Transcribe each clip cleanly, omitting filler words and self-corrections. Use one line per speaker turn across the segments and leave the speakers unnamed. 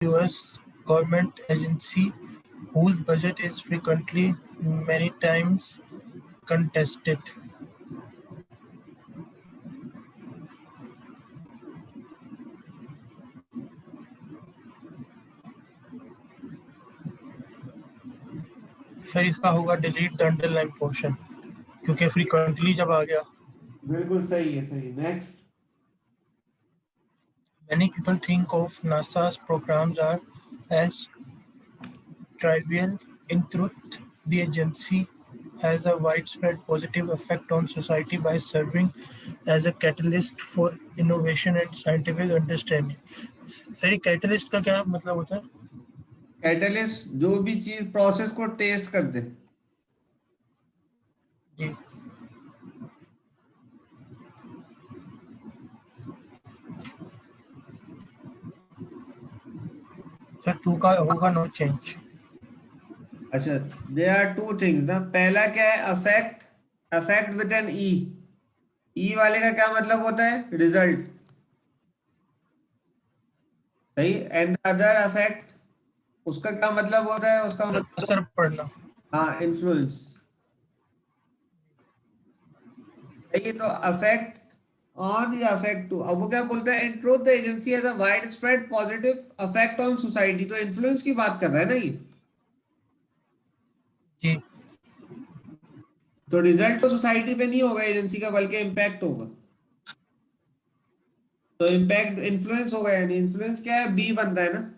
US government agency whose budget is frequently many times contested. फिर इसका होगा delete the underline portion, क्योंकि frequently जब आ गया.
बिल्कुल सही है, सही. Next.
Many people think of NASA's programs are as trivial. In truth, the agency has a widespread positive effect on society by serving as a catalyst for innovation and scientific understanding. Sir catalyst का क्या मतलब होता है?
Catalyst जो भी चीज process को test कर दे.
जी. सर 2 का होगा नो चेंज.
अच्छा, देयर आर टू थिंग्स ना. पहला क्या है? Affect. Affect with an E. E वाले का क्या मतलब होता है? रिजल्ट. सही. एंड अदर अफेक्ट, उसका क्या मतलब होता है? उसका मतलब
असर पड़ना.
हाँ, इन्फ्लुएंस. सही. तो अफेक्ट ऑन या अफेक्ट टू. अब वो क्या बोलता है? In truth the agency has a wide spread positive affect on society. तो इन्फ्लुएंस की बात कर रहा है ना ये.
जी.
तो रिजल्ट तो सोसाइटी पे नहीं होगा एजेंसी का, बल्कि इम्पैक्ट होगा. तो इम्पैक्ट इन्फ्लुएंस होगा, यानी इन्फ्लुएंस क्या है? बी बनता है ना.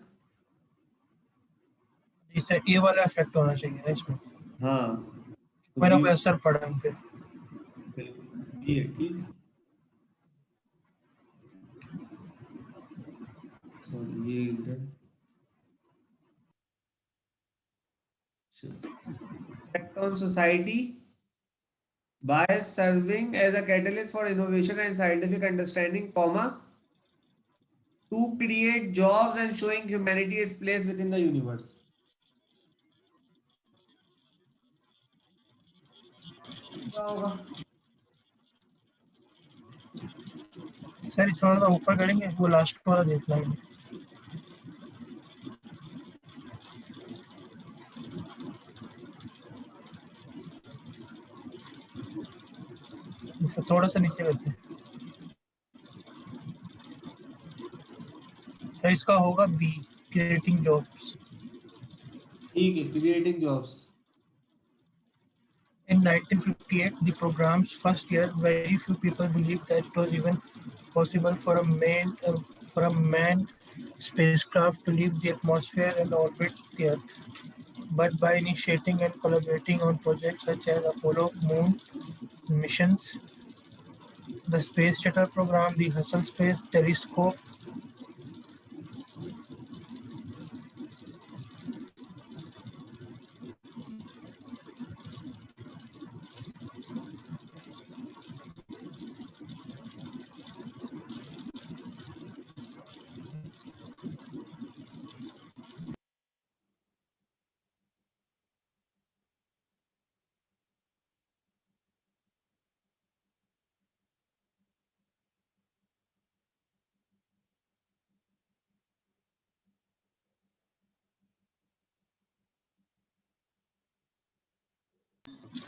इससे ये वाला इफेक्ट होना चाहिए ना इसमें.
हाँ, तो
मेरा
बी.
कोई असर पड़ा इन पे.
बिल्कुल बी है. ठीक है. सॉरी, ये इधर effect on society by serving as a catalyst for innovation and scientific understanding, comma, to create jobs and showing humanity its place within the universe. क्या होगा?
सर थोड़ा सा ऊपर करेंगे, वो लास्ट वाला देख लेंगे. थोड़ा सा नीचे करते हैं. सर इसका होगा बी, क्रिएटिंग जॉब्स.
ठीक है, creating jobs.
In 1958, the program's first year, very few people believed that it was even possible for a manned spacecraft to leave the atmosphere and orbit the Earth. But by initiating and collaborating on projects such as Apollo Moon missions, the Space Shuttle program, the Hubble Space Telescope,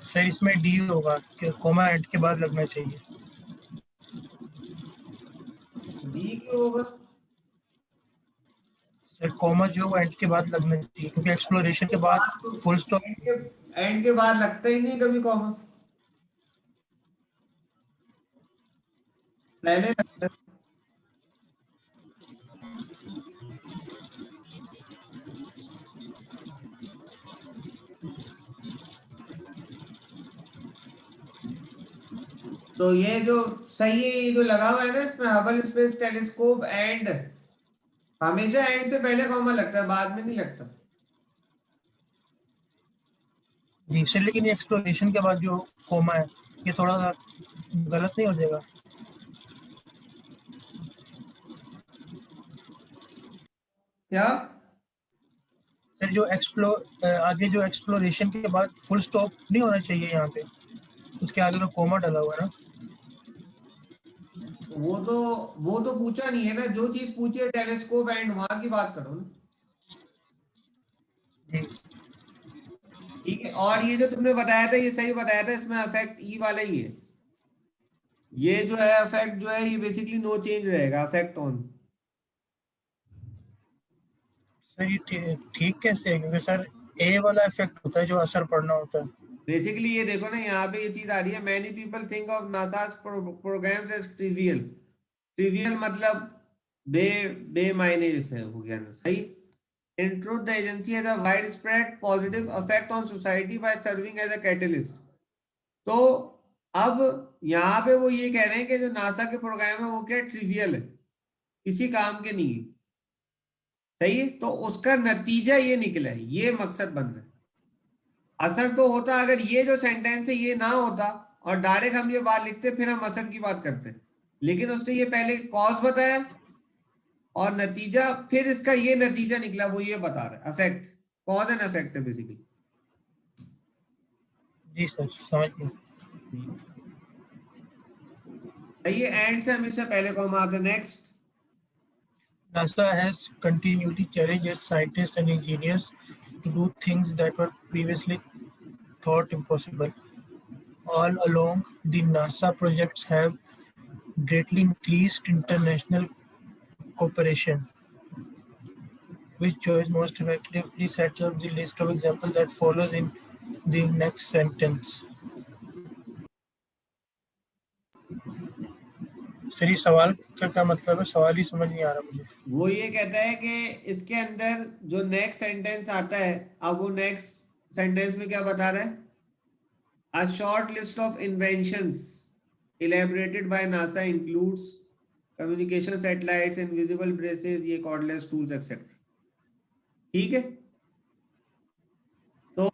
sir इसमें D होगा कि coma and के बाद लगना चाहिए.
D क्यों होगा?
Sir coma जो एंड के बाद लगना चाहिए, क्योंकि एक्सप्लोरेशन के बाद फुल स्टॉप.
एंड के बाद लगता ही नहीं कभी कॉमा. पहले लगता है. तो ये जो सही है, ये जो लगा हुआ है ना इसमें, हबल स्पेस टेलीस्कोप एंड, हमेशा एंड से पहले कॉमा लगता है, बाद में नहीं लगता.
जी सर, लेकिन ये एक्सप्लोरेशन के बाद जो कोमा है, ये थोड़ा सा गलत नहीं हो जाएगा?
क्या?
सर जो आगे जो एक्सप्लोरेशन के बाद फुल स्टॉप नहीं होना चाहिए यहाँ पे, उसके आगे तो कोमा डला हुआ है ना.
वो तो पूछा नहीं है ना. जो चीज पूछी है टेलीस्कोप एंड, वहां की बात करो ना.
जी
ठीक है, और ये जो तुमने बताया था ये सही बताया था, इसमें अफेक्ट ई वाला ही है। ये जो है अफेक्ट जो है ये बेसिकली नो चेंज रहेगा, अफेक्ट ऑन।
सर ये ठीक कैसे है, क्योंकि सर ए वाला इफेक्ट होता है जो असर पड़ना होता है।
बेसिकली ये देखो ना, यहाँ पे ये चीज आ रही है, many people think of NASA's programmes as trivial. Trivial मतलब बे बेमायने जैसे हो गया ना, सही। In truth, the agency has a widespread positive effect on society by serving as a catalyst. तो अब यहाँ पे वो ये कह रहे हैं कि जो नासा के प्रोग्राम है वो क्या ट्रिवियल है, किसी काम के नहीं है, सही है। तो उसका नतीजा ये निकला है, ये मकसद बन रहा है। असर तो होता अगर ये जो सेंटेंस है ये ना होता और डायरेक्ट हम ये बात लिखते, फिर हम असर की बात करते, लेकिन उसने ये पहले कॉज बताया और नतीजा, फिर इसका ये नतीजा निकला, वो ये बता रहा है अफेक्ट, कॉज एंड अफेक्ट है बेसिकली।
जी सर समझ गए।
ये एंड से हमेशा पहले कॉमा आता है। Next,
NASA has continually challenged its scientists and engineers to do things that were previously thought impossible. All along, the NASA projects have greatly increased international cooperation, which choice most effectively sets up the list of examples that follows in the next sentence. Sir ये सवाल का क्या मतलब है, सवाल ही समझ नहीं आ रहा मुझे।
वो ये कहता है कि इसके अंदर जो नेक्स्ट सेंटेंस आता है, अब वो नेक्स्ट सेंटेंस में क्या बता रहा है, a short list of inventions elaborated by NASA includes communication satellites, invisible braces, ये cordless tools etc. ठीक है, तो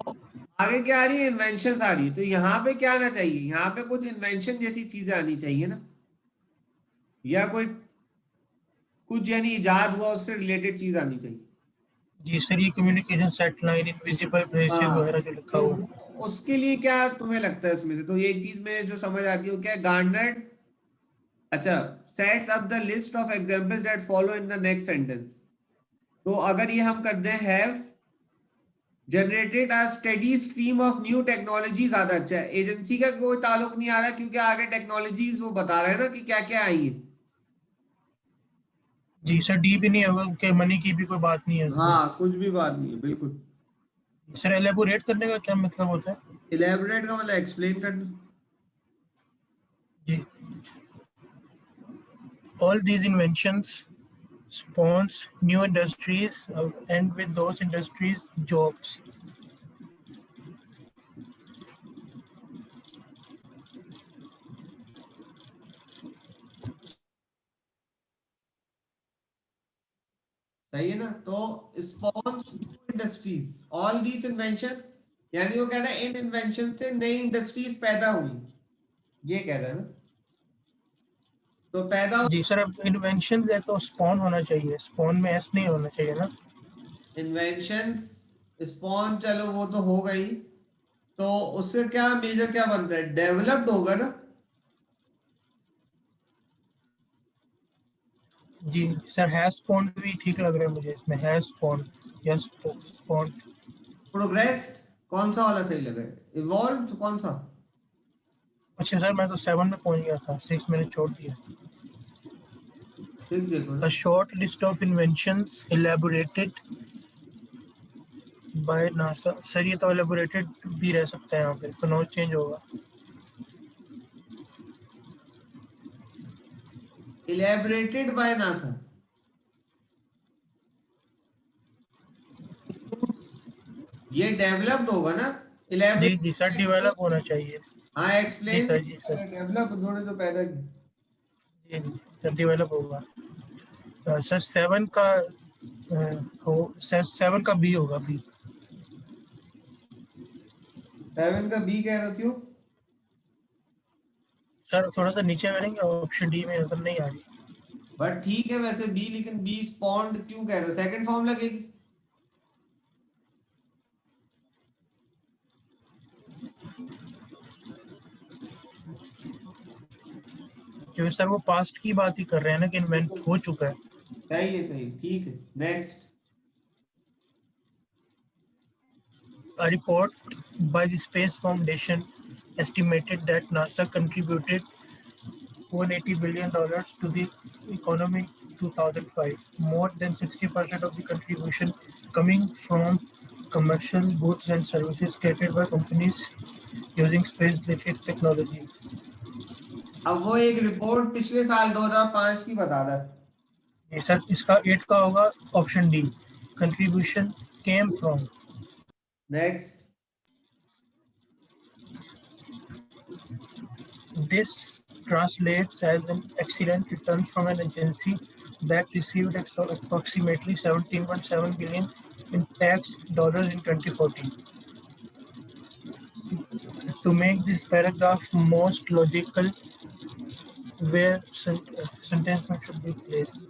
आगे क्या आ रही है, इन्वेंशन आ रही है, तो यहाँ पे क्या आना चाहिए, यहाँ पे कुछ इन्वेंशन जैसी चीजें आनी चाहिए ना, या कोई कुछ यानी इजाद हुआ उससे रिलेटेड चीज आनी चाहिए।
जी सर ये कम्युनिकेशन सैटेलाइट, इनविजिबल ब्रेसेस
हाँ,
वगैरह जो लिखा
तो
हुआ है।
उसके लिए क्या तुम्हें लगता है इसमें से, तो ये चीज में जो समझ आती है वो क्या है, गार्नर्ड, अच्छा, sets up the list of examples that follow in the next sentence. तो अगर ये हम कर दें, have generated a steady stream of new technology, ज्यादा अच्छा है। एजेंसी का कोई ताल्लुक नहीं आ रहा क्योंकि आगे टेक्नोलॉजीज वो बता रहे हैं ना कि क्या क्या आई है।
जी सर डी भी नहीं होगा कि मनी की भी कोई बात नहीं है उसमें।
हाँ, कुछ भी बात नहीं है, बिल्कुल।
सर एलेबोरेट करने का क्या मतलब होता है?
इलेबोरेट का मतलब एक्सप्लेन करना।
जी, all these inventions spawns new industries and with those industries jobs.
सही है ना, तो spawns new industries, all these inventions, यानी वो कह रहा है इन इन्वेंशन से नई इंडस्ट्रीज पैदा हुई, ये कह रहा है ना, तो पैदा
जी सर अब इन्वेंशन है तो स्पॉन होना चाहिए, स्पॉन में एस नहीं होना चाहिए ना।
इन्वेंशंस, स्पॉन, चलो वो तो हो गई, तो उससे क्या मेजर क्या बनता है, डेवलप्ड होगा ना।
जी सर हैज स्पॉन भी ठीक लग रहा है मुझे, इसमें हैज स्पॉन या स्पॉन।
प्रोग्रेस्ड कौन सा वाला सही लगा है, इवॉल्व कौन सा।
अच्छा सर मैं तो 7 में पहुंच गया था, 6 मैंने छोड़ दिया।
ठीक देखो
A
ना,
short list of inventions elaborated by NASA। Sir ये तो elaborated भी रह सकता है यहाँ पे, तो नो चेंज होगा।
इलेबरेटेड बाय नासा, ये डेवलप्ड होगा ना,
जी जी सर
इलेबरेट,
डेवलप होना चाहिए।
हाँ
जी
एक्सप्लेन,
सर जी सर।
डेवलप उन्होंने जो पैदा की।
जी जी सर डेवलप होगा। सर 7 का हो सर 7 का बी होगा, बी।
7 का बी कह रहे हो, क्यों।
सर थोड़ा सा नीचे करेंगे, ऑप्शन डी में नजर नहीं आ रही।
बट ठीक है वैसे बी, लेकिन बी स्पॉन्ड क्यों कह रहे हो, सेकंड फॉर्म लगेगी।
क्योंकि सर वो पास्ट की बात ही कर रहे हैं ना कि इन्वेंट हो चुका है।
सही है, सही, ठीक है। Next,
A report by the Space Foundation estimated that NASA contributed $180 billion to the economy in 2005, more than 60% of the contribution coming from commercial goods and services created by companies using space-related technology.
अब वो एक report पिछले साल 2005 की बता रहा है।
ये सर इसका 8 का होगा option D, contribution came from.
Next,
This translates as an excellent return from an agency that received approximately 17.7 billion in tax dollars in 2014. To make this paragraph most logical, where sentence should be placed?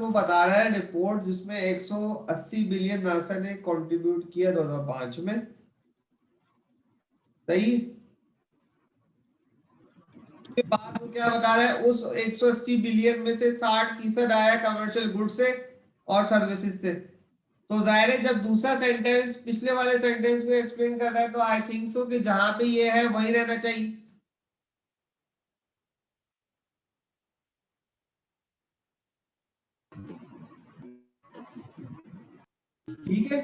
वो बता रहा है report जिसमें 180 billion NASA ने contribute किया 2005 में, सही। उसके बाद वो क्या बता रहा है, उस 180 बिलियन में से 60% आया कमर्शियल गुड्स से और सर्विसेज से। तो जाहिर है जब दूसरा सेंटेंस पिछले वाले सेंटेंस को एक्सप्लेन कर रहा है तो आई थिंक सो कि जहां पे ये है वही रहना चाहिए। ठीक है,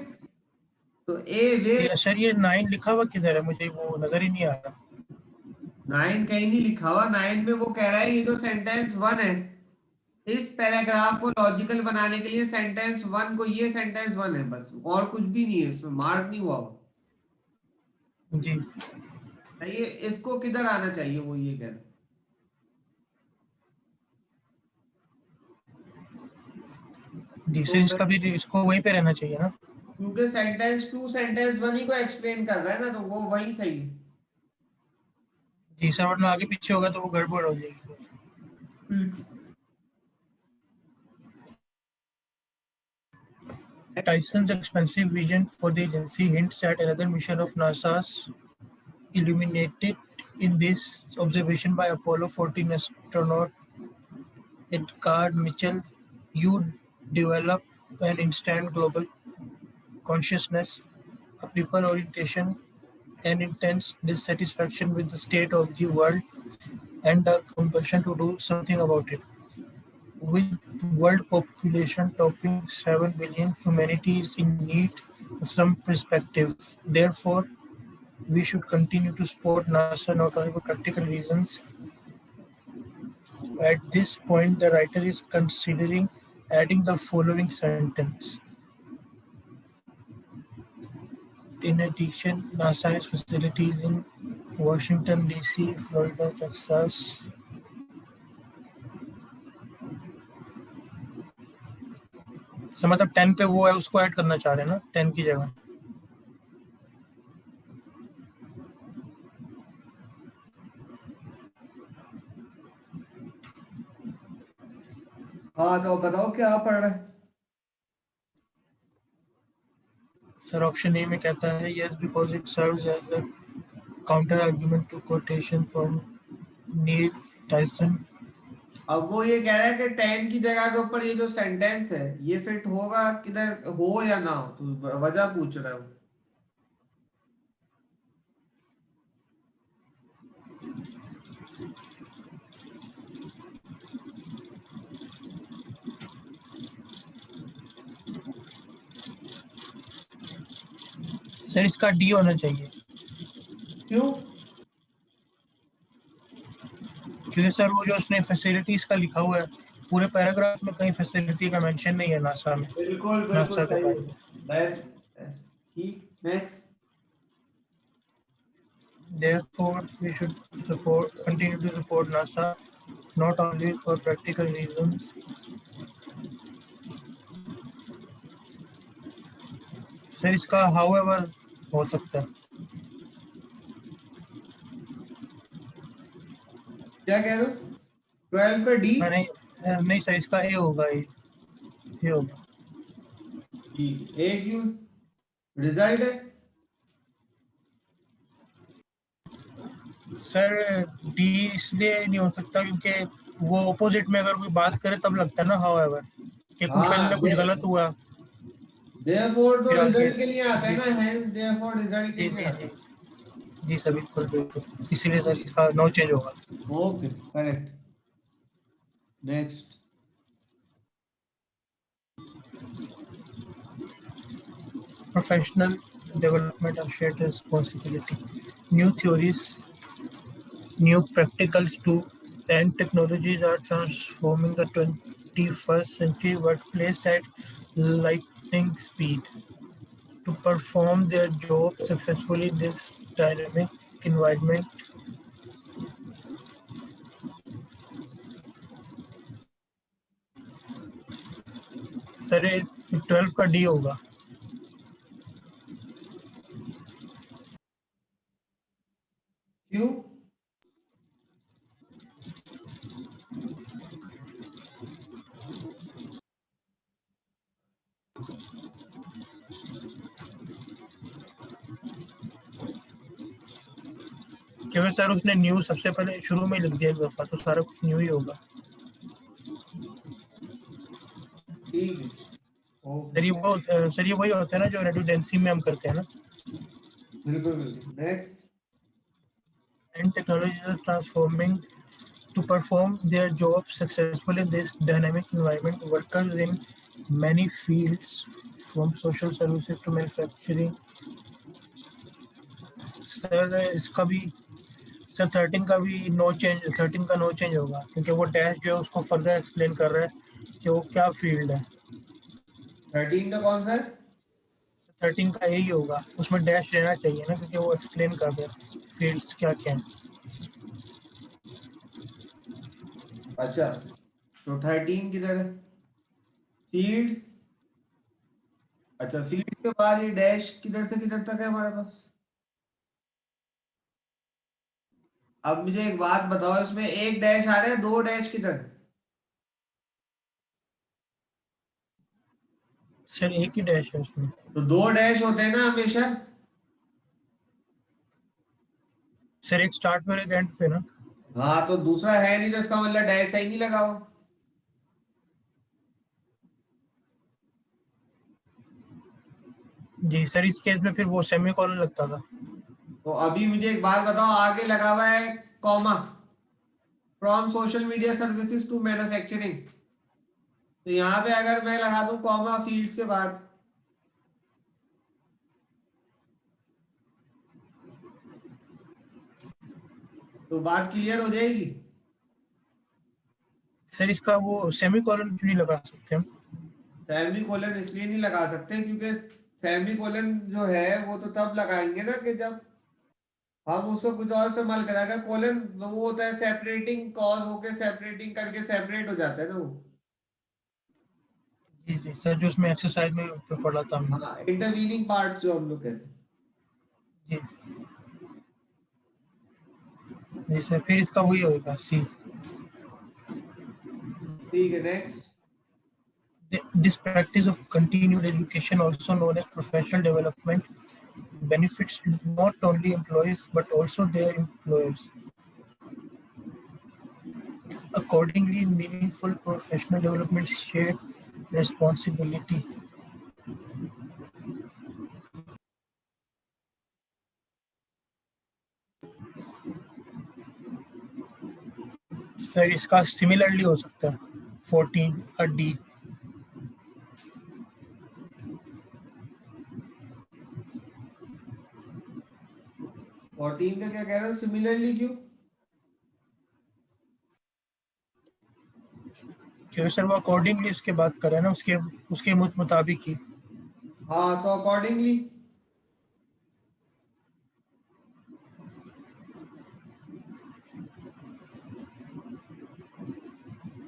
तो ए वे
सर ये 9 लिखा हुआ किधर है, मुझे वो नजर ही नहीं आ रहा।
9 कहीं नहीं लिखा हुआ। 9 में वो कह रहा है ये जो सेंटेंस 1 है, इस पैराग्राफ को लॉजिकल बनाने के लिए सेंटेंस 1 को, ये सेंटेंस 1 है बस, और कुछ भी नहीं है इसमें, मार्क नहीं हुआ
जी
ये इसको किधर आना चाहिए, वो ये कह रहा है।
जी सर, इसका भी इसको वहीं पे रहना चाहिए ना,
क्योंकि सेंटेंस 2 सेंटेंस 1 ही को एक्सप्लेन कर रहा है ना, तो वो वही सही है।
जी सर, वरना आगे पीछे होगा तो वो गड़बड़ हो जाएगी। Tyson's expensive vision for the agency hints at another mission of NASA's illuminated in this observation by Apollo 14 astronaut Edgar Mitchell. You develop an instant global consciousness, a people orientation, an intense dissatisfaction with the state of the world, and a compulsion to do something about it. With world population topping 7 billion, humanity is in need of some perspective. Therefore, we should continue to support NASA not only for practical reasons. At this point, the writer is considering adding the following sentence. In addition, NASA has facilities in Washington, D.C., Florida, Texas. So, मतलब 10 पे वो है, उसको add करना चाह रहे हैं ना 10 की जगह।
हाँ तो बताओ क्या पढ़ रहा है।
सर ऑप्शन ए में कहता है yes because it serves as a counter argument to quotation from Neil Tyson.
अब वो ये कह रहा है कि 10 की जगह के ऊपर ये जो सेंटेंस है ये फिट होगा किधर, हो या ना हो, तो वजह पूछ रहा है वो।
सर इसका डी होना चाहिए।
क्यों?
क्योंकि सर वो जो उसने फैसिलिटीज का लिखा हुआ है, पूरे पैराग्राफ में कहीं फैसिलिटी का मेंशन नहीं है नासा में।
बिल्कुल बिल्कुल सही, बेस्ट ठीक। Next,
Therefore, we should continue to support NASA not only for practical reasons. Sir इसका however हो सकता है।
क्या कह रहे हो? 12 का डी?
नहीं सर, इसका ए होगा, ये होगा।
ए क्यों? रिजल्ट है
सर डी इसलिए नहीं हो सकता क्योंकि वो ऑपोजिट में अगर कोई बात करे तब लगता है ना हाउएवर। कि कुछ
हाँ,
पहले कुछ गलत हुआ
therefore तो
फिर आगे।
रिजल्ट के लिए आता है
जी
ना, hence therefore रिजल्ट के
जी
लिए
जी
आता
जी जी सर, बिल्कुल बिल्कुल, इसीलिए सर
है।
इसका नो चेंज होगा।
Okay, correct. Next.
Professional development of shared responsibility. New theories, new practicals too, and technologies are transforming the 21st century workplace at lightning speed. To perform their job successfully in this dynamic environment, sir 12 का D होगा।
क्यों?
क्योंकि sir उसने new सबसे पहले शुरू में लिख दिया एक दफा, तो सारा कुछ न्यू ही होगा।
ठीक है,
सर ये
ओके।
वो सर ये वही होता है ना जो रेडुडेंसी में हम करते हैं ना।
बिल्कुल बिल्कुल, next.
And technologies are transforming to perform their jobs successfully in this dynamic environment. Workers in many fields, from social services to manufacturing. Sir इसका भी सर 13 का भी नो चेंज, 13 का नो चेंज होगा, क्योंकि वो डैश जो है उसको फर्दर एक्सप्लेन कर रहा है कि वो क्या फील्ड है।
13 का कौन सा है?
13 का यही होगा, उसमें डैश रहना चाहिए ना, क्योंकि वो एक्सप्लेन कर रहा है फील्ड्स क्या क्या है।
अच्छा, तो 13 किधर है? फील्ड्स। अच्छा, फील्ड के बाद ये डैश किधर से किधर तक है हमारे पास? अब मुझे एक बात बताओ, इसमें एक डैश आ रहा है, दो डैश किधर?
सर एक ही डैश है उसमें।
तो दो डैश होते हैं ना हमेशा।
सर एक स्टार्ट में और एक एंड पे ना।
हाँ, तो दूसरा है नहीं, तो इसका मतलब डैश सही नहीं लगा हुआ।
जी सर, इस केस में फिर वो सेमी कॉलन लगता था।
तो अभी मुझे एक बात बताओ, आगे लगा हुआ है comma, from social media services to manufacturing. तो यहाँ पे अगर मैं लगा दूं कॉमा फील्ड्स के बाद, तो बात क्लियर हो जाएगी।
सर इसका वो सेमी कॉलन क्यों नहीं लगा सकते हम?
सेमी कोलन इसलिए नहीं लगा सकते क्योंकि सेमी कोलन जो है वो तो तब लगाएंगे ना कि जब हम उसको कुछ और से मल कराएगा। कोलन वो होता है सेपरेटिंग कॉज होके सेपरेटिंग करके सेपरेट हो जाता है ना वो।
जी जी सर, जो उसमें एक्सरसाइज में पढ़ा था हमने।
हाँ, इंटरवीनिंग पार्ट्स जो हम लोग कहते हैं।
जी जी सर, फिर इसका वही होगा सी।
ठीक है, next.
This practice of continued education, also known as professional development, benefits not only employees but also their employers. Accordingly, meaningful professional development shared responsibility. Sir इसका सिमिलरली हो सकता है 14 का डी।
14 का क्या कह रहे हो, सिमिलरली क्यों?
क्योंकि सर वो अकॉर्डिंगली उसके बात कर रहे हैं ना, उसके उसके मुताबिक ही।
हाँ, तो अकॉर्डिंगली।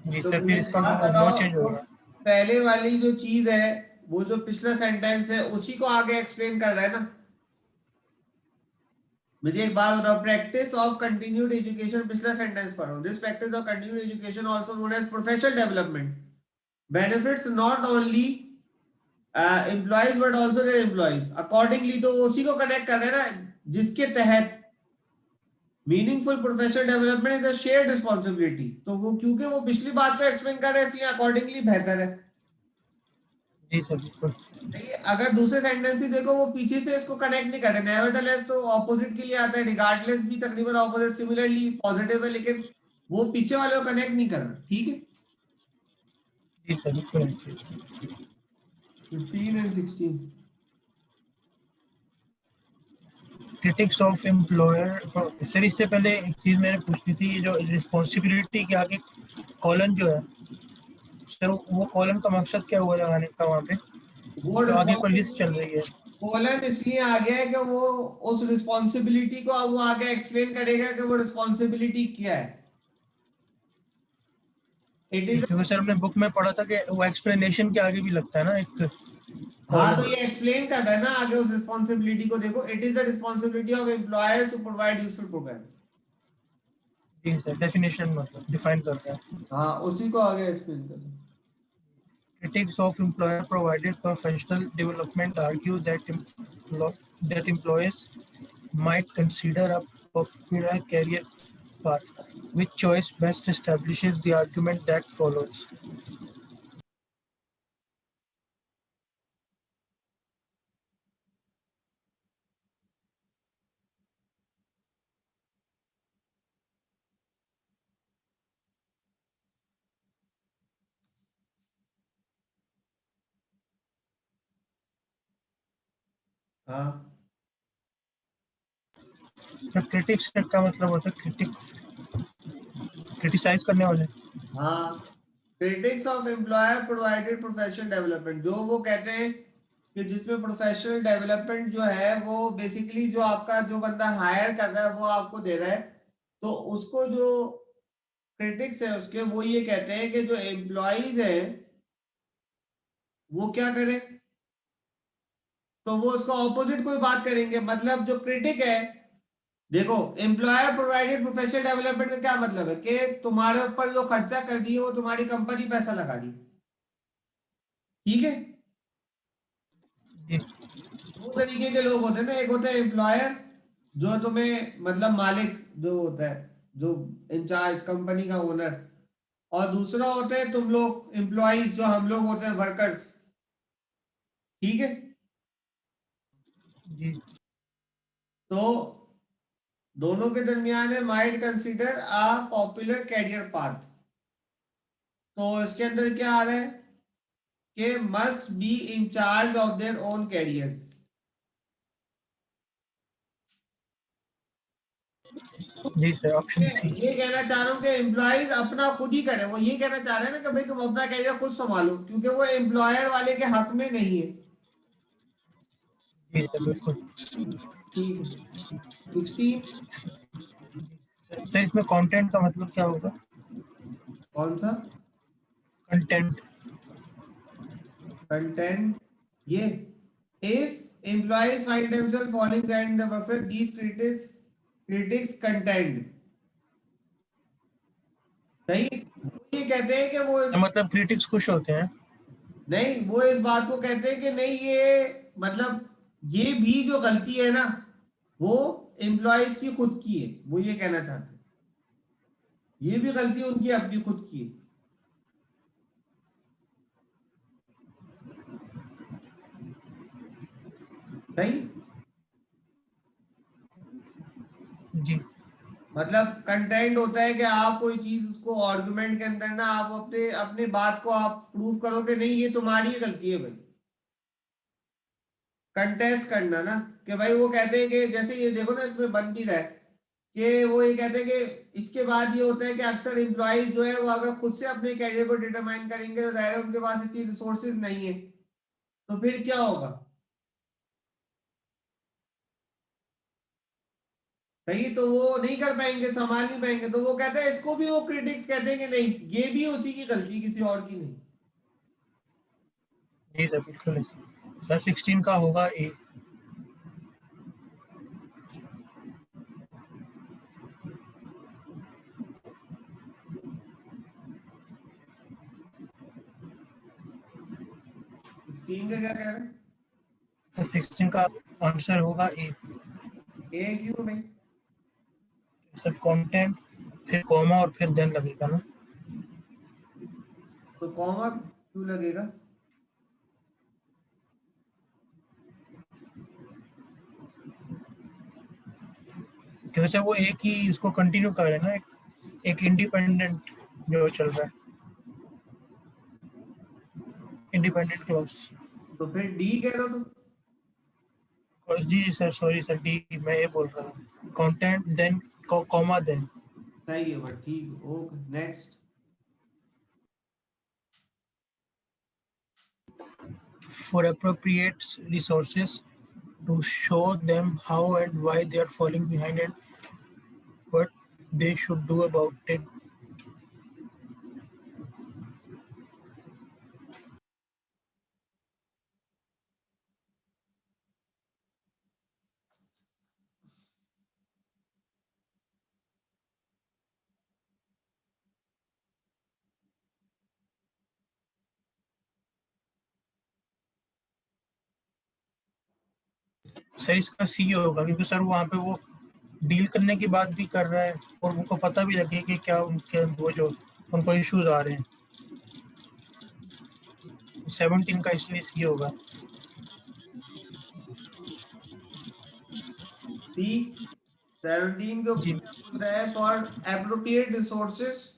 जी
तो
सर,
मुझे
फिर
एक
इसका
बात
नो
बताओ,
चेंज
तो
होगा।
पहले वाली जो चीज है, वो जो पिछला सेंटेंस है उसी को आगे एक्सप्लेन कर रहा है ना। मुझे एक बात बताओ, प्रैक्टिस ऑफ कंटिन्यूड एजुकेशन, पिछला सेंटेंस पढ़ो। This practice of continued education also known as professional development benefits not only employees but also their employees. Accordingly तो उसी को कनेक्ट कर रहे हैं ना, जिसके तहत meaningful professional development is a shared responsibility. तो वो क्योंकि वो पिछली बात को एक्सप्लेन कर रहे हैं, इसलिए अकॉर्डिंगली बेहतर है।
जी सर बिल्कुल।
ठीक है, अगर दूसरे सेंटेंस ही देखो वो पीछे से इसको कनेक्ट नहीं करते, नेवरदलेस तो ऑपोजिट के लिए आता है, रिगार्डलेस भी तकरीबन ऑपोजिट, सिमिलरली पॉजिटिव है, लेकिन वो पीछे वाले को कनेक्ट नहीं कर रहा। ठीक है,
जी सर बिल्कुल।
15 and 16।
Critics of employer sir, इससे पहले एक चीज मैंने पूछनी थी, ये जो रिस्पॉन्सिबिलिटी के आगे कॉलन जो है सर, वो कॉलन का मकसद क्या हुआ लगाने का वहाँ पे,
वो
जो आगे कोई लिस्ट चल
रिस्पॉन्सिबिलिटी
रही है?
कोलन इसलिए आ गया है कि वो उस रिस्पॉन्सिबिलिटी को अब वो आगे एक्सप्लेन करेगा कि वो रिस्पॉन्सिबिलिटी क्या है। इट इज,
क्योंकि सर हमने बुक में पढ़ा था कि वो एक्सप्लेनेशन के आगे भी लगता है ना एक
हाँ तो
कॉलन।
ये एक्सप्लेन कर रहा है ना आगे उस रिस्पॉन्सिबिलिटी को। देखो, it is the responsibility of employers to provide useful programmes.
जी सर, डेफिनेशन मतलब डिफाइन करता है।
हाँ, उसी को आगे एक्सप्लेन कर रहा है।
Critics of employer-provided professional development argue that employees might consider a popular career path. Which choice best establishes the argument that follows?
हाँ
तो क्रिटिक्स का मतलब होता है क्रिटिक्स, क्रिटिसाइज करने वाले।
हाँ, critics of employer provided professional development, जो वो कहते हैं कि जिसमें प्रोफेशनल डेवलपमेंट जो है वो बेसिकली जो आपका जो बंदा हायर कर रहा है वो आपको दे रहा है, तो उसको जो क्रिटिक्स है उसके, वो ये कहते हैं कि जो एम्प्लॉइज है वो क्या करें, तो वो उसका ऑपोजिट कोई बात करेंगे। मतलब जो क्रिटिक है, देखो, एम्प्लॉयर प्रोवाइडेड प्रोफेशनल डेवलपमेंट का क्या मतलब है कि तुम्हारे ऊपर जो खर्चा कर रही है वो तुम्हारी कंपनी पैसा लगा रही है। ठीक है,
जी
दो तरीके के लोग होते हैं ना, एक होता है एम्प्लॉयर जो तुम्हें मतलब मालिक जो होता है, जो इंचार्ज कंपनी का ओनर, और दूसरा होता है तुम लोग एम्प्लॉइज जो हम लोग होते हैं वर्कर्स। ठीक है,
जी
तो दोनों के दरमियान है might consider a popular career path. तो इसके अंदर क्या आ रहा है कि must be in charge of their own careers.
जी सर, ऑप्शन सी।
ये कहना चाह रहा हूँ कि एम्प्लॉइज अपना खुद ही करें, वो ये कहना चाह रहे हैं ना कि भाई तुम अपना कैरियर खुद संभालो, क्योंकि वो एम्प्लॉयर वाले के हक में नहीं है।
जी सर बिल्कुल।
ठीक है, 16।
सर इसमें कंटेंट का मतलब क्या होगा?
कौन सा
कंटेंट।
कंटेंट? ये, if employees find themselves falling behind in the workforce, these critics contend। सही, ये कहते हैं कि वो इस,
मतलब क्रिटिक्स खुश होते हैं।
नहीं, वो इस बात को कहते हैं कि नहीं, ये मतलब ये भी जो गलती है ना वो एम्प्लॉयज की खुद की है, वो ये कहना चाहते हैं, ये भी गलती उनकी अपनी खुद की है। सही,
जी
मतलब कंटेंट होता है कि आप कोई चीज उसको आर्गुमेंट के अंदर ना आप अपने अपने बात को आप प्रूव करो कि नहीं ये तुम्हारी ही गलती है भाई, कंटेस्ट करना ना, कि भाई वो कहते हैं कि जैसे ये देखो ना इसमें बन भी रहा है कि वो ये कहते हैं कि इसके बाद ये होता है कि अक्सर एम्प्लॉयज जो है वो अगर खुद से अपने कैरियर को डिटरमाइन करेंगे तो जाहिर है उनके पास इतनी रिसोर्सेज नहीं है, तो फिर क्या होगा। सही, तो वो नहीं कर पाएंगे, संभाल नहीं पाएंगे, तो वो कहते हैं, इसको भी वो क्रिटिक्स कहते हैं कि नहीं ये भी उसी की गलती, किसी और की नहीं।
जी सर बिल्कुल। सर 16 का होगा ए।
16 का क्या कह रहे हैं?
सर 16 का आंसर होगा ए।
ए क्यों भाई?
सर कंटेंट, फिर कॉमा और फिर देन लगेगा ना।
तो कॉमा क्यों लगेगा?
क्योंकि सर वो एक ही उसको कंटिन्यू कर रहे हैं ना, एक इंडिपेंडेंट जो चल रहा है, इंडिपेंडेंट क्लॉज।
तो फिर डी कह दो तुम।
जी सर, सॉरी सर, डी मैं ये बोल रहा हूँ, कंटेंट देन कॉमा देन।
सही है बट ठीक, okay next.
For appropriate resources to show them how and why they are falling behind and what they should do about it. Sir इसका सी होगा, क्योंकि सर वहाँ पे वो डील करने की बात भी कर रहा है और उनको पता भी लगे कि क्या उनके वो जो उनको इश्यूज आ रहे हैं। 17 का इसलिए सी होगा।
सी 17 को
जी
बताया, for appropriate resources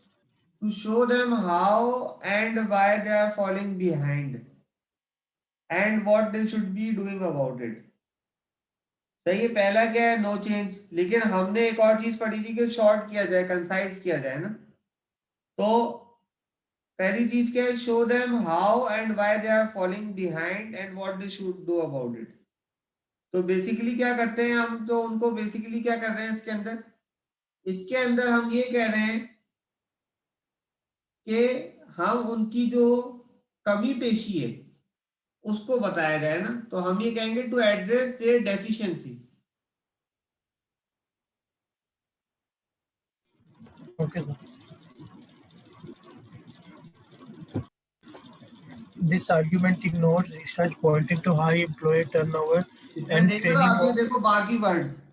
to show them how and why they are following behind and what they should be doing about it. सही है, पहला क्या है, नो चेंज, लेकिन हमने एक और चीज पढ़ी थी कि शॉर्ट किया जाए, कंसाइज किया जाए ना। तो पहली चीज क्या है, show them how and why they are following behind and what they should do about it. तो बेसिकली क्या करते हैं हम, तो उनको बेसिकली क्या कर रहे हैं इसके अंदर हम ये कह रहे हैं कि हम उनकी जो कमी पेशी है उसको बताया जाए ना, तो हम ये कहेंगे to address their deficiencies.
Okay sir. This argument ignores research pointing to high employee turnover
इसमें
and
देख लो,
training
अब ये
of
देखो बाकी वर्ड्स,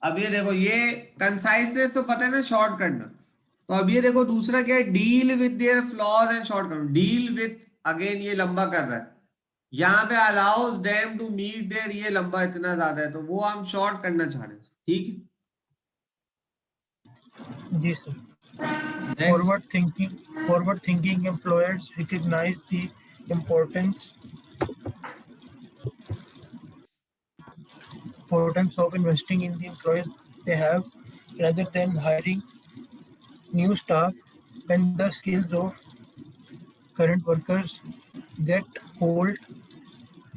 अब ये देखो ये कंसाइसनेस तो पता है ना, शॉर्ट करना। तो अब ये देखो दूसरा क्या है, deal with their flaws and short करना, डील विद, अगेन ये लंबा कर रहा है। यहाँ पे allows them to meet their, ये लंबा इतना ज्यादा है तो वो हम शॉर्ट करना चाह रहे हैं, ठीक है।
जी sir.
Next.
Forward thinking employers recognize the importance importance of investing in the employees they have rather than hiring new staff when the skills of current workers get old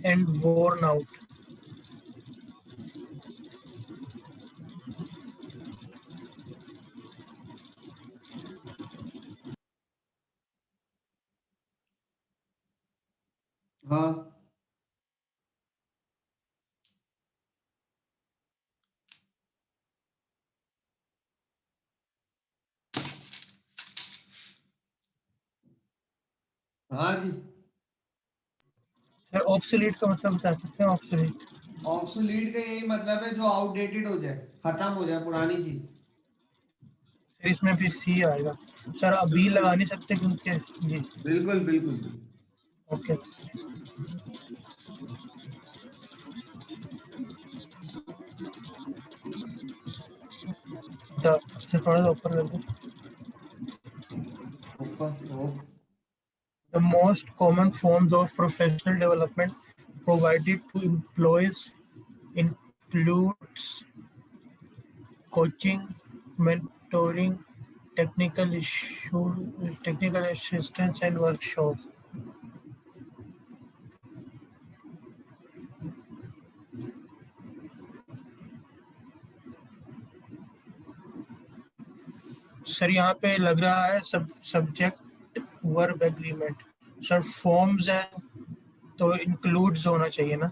and worn out.
हाँ हाँ जी।
Sir obsolete का मतलब बता सकते हैं? Obsolete
obsolete का यही मतलब है जो आउटडेटेड हो जाए, खत्म हो जाए, पुरानी चीज।
सर इसमें फिर सी आएगा। सर अभी लगा नहीं सकते क्योंकि जी
बिल्कुल बिल्कुल।
ओके। सर थोड़ा सा ऊपर कर दो।
ऊपर okay.
The most common forms of professional development provided to employees includes coaching, mentoring, technical assistance, and workshops. Sir यहाँ पे लग रहा है subject verb agreement. Sir forms है तो इंक्लूड्स होना चाहिए ना।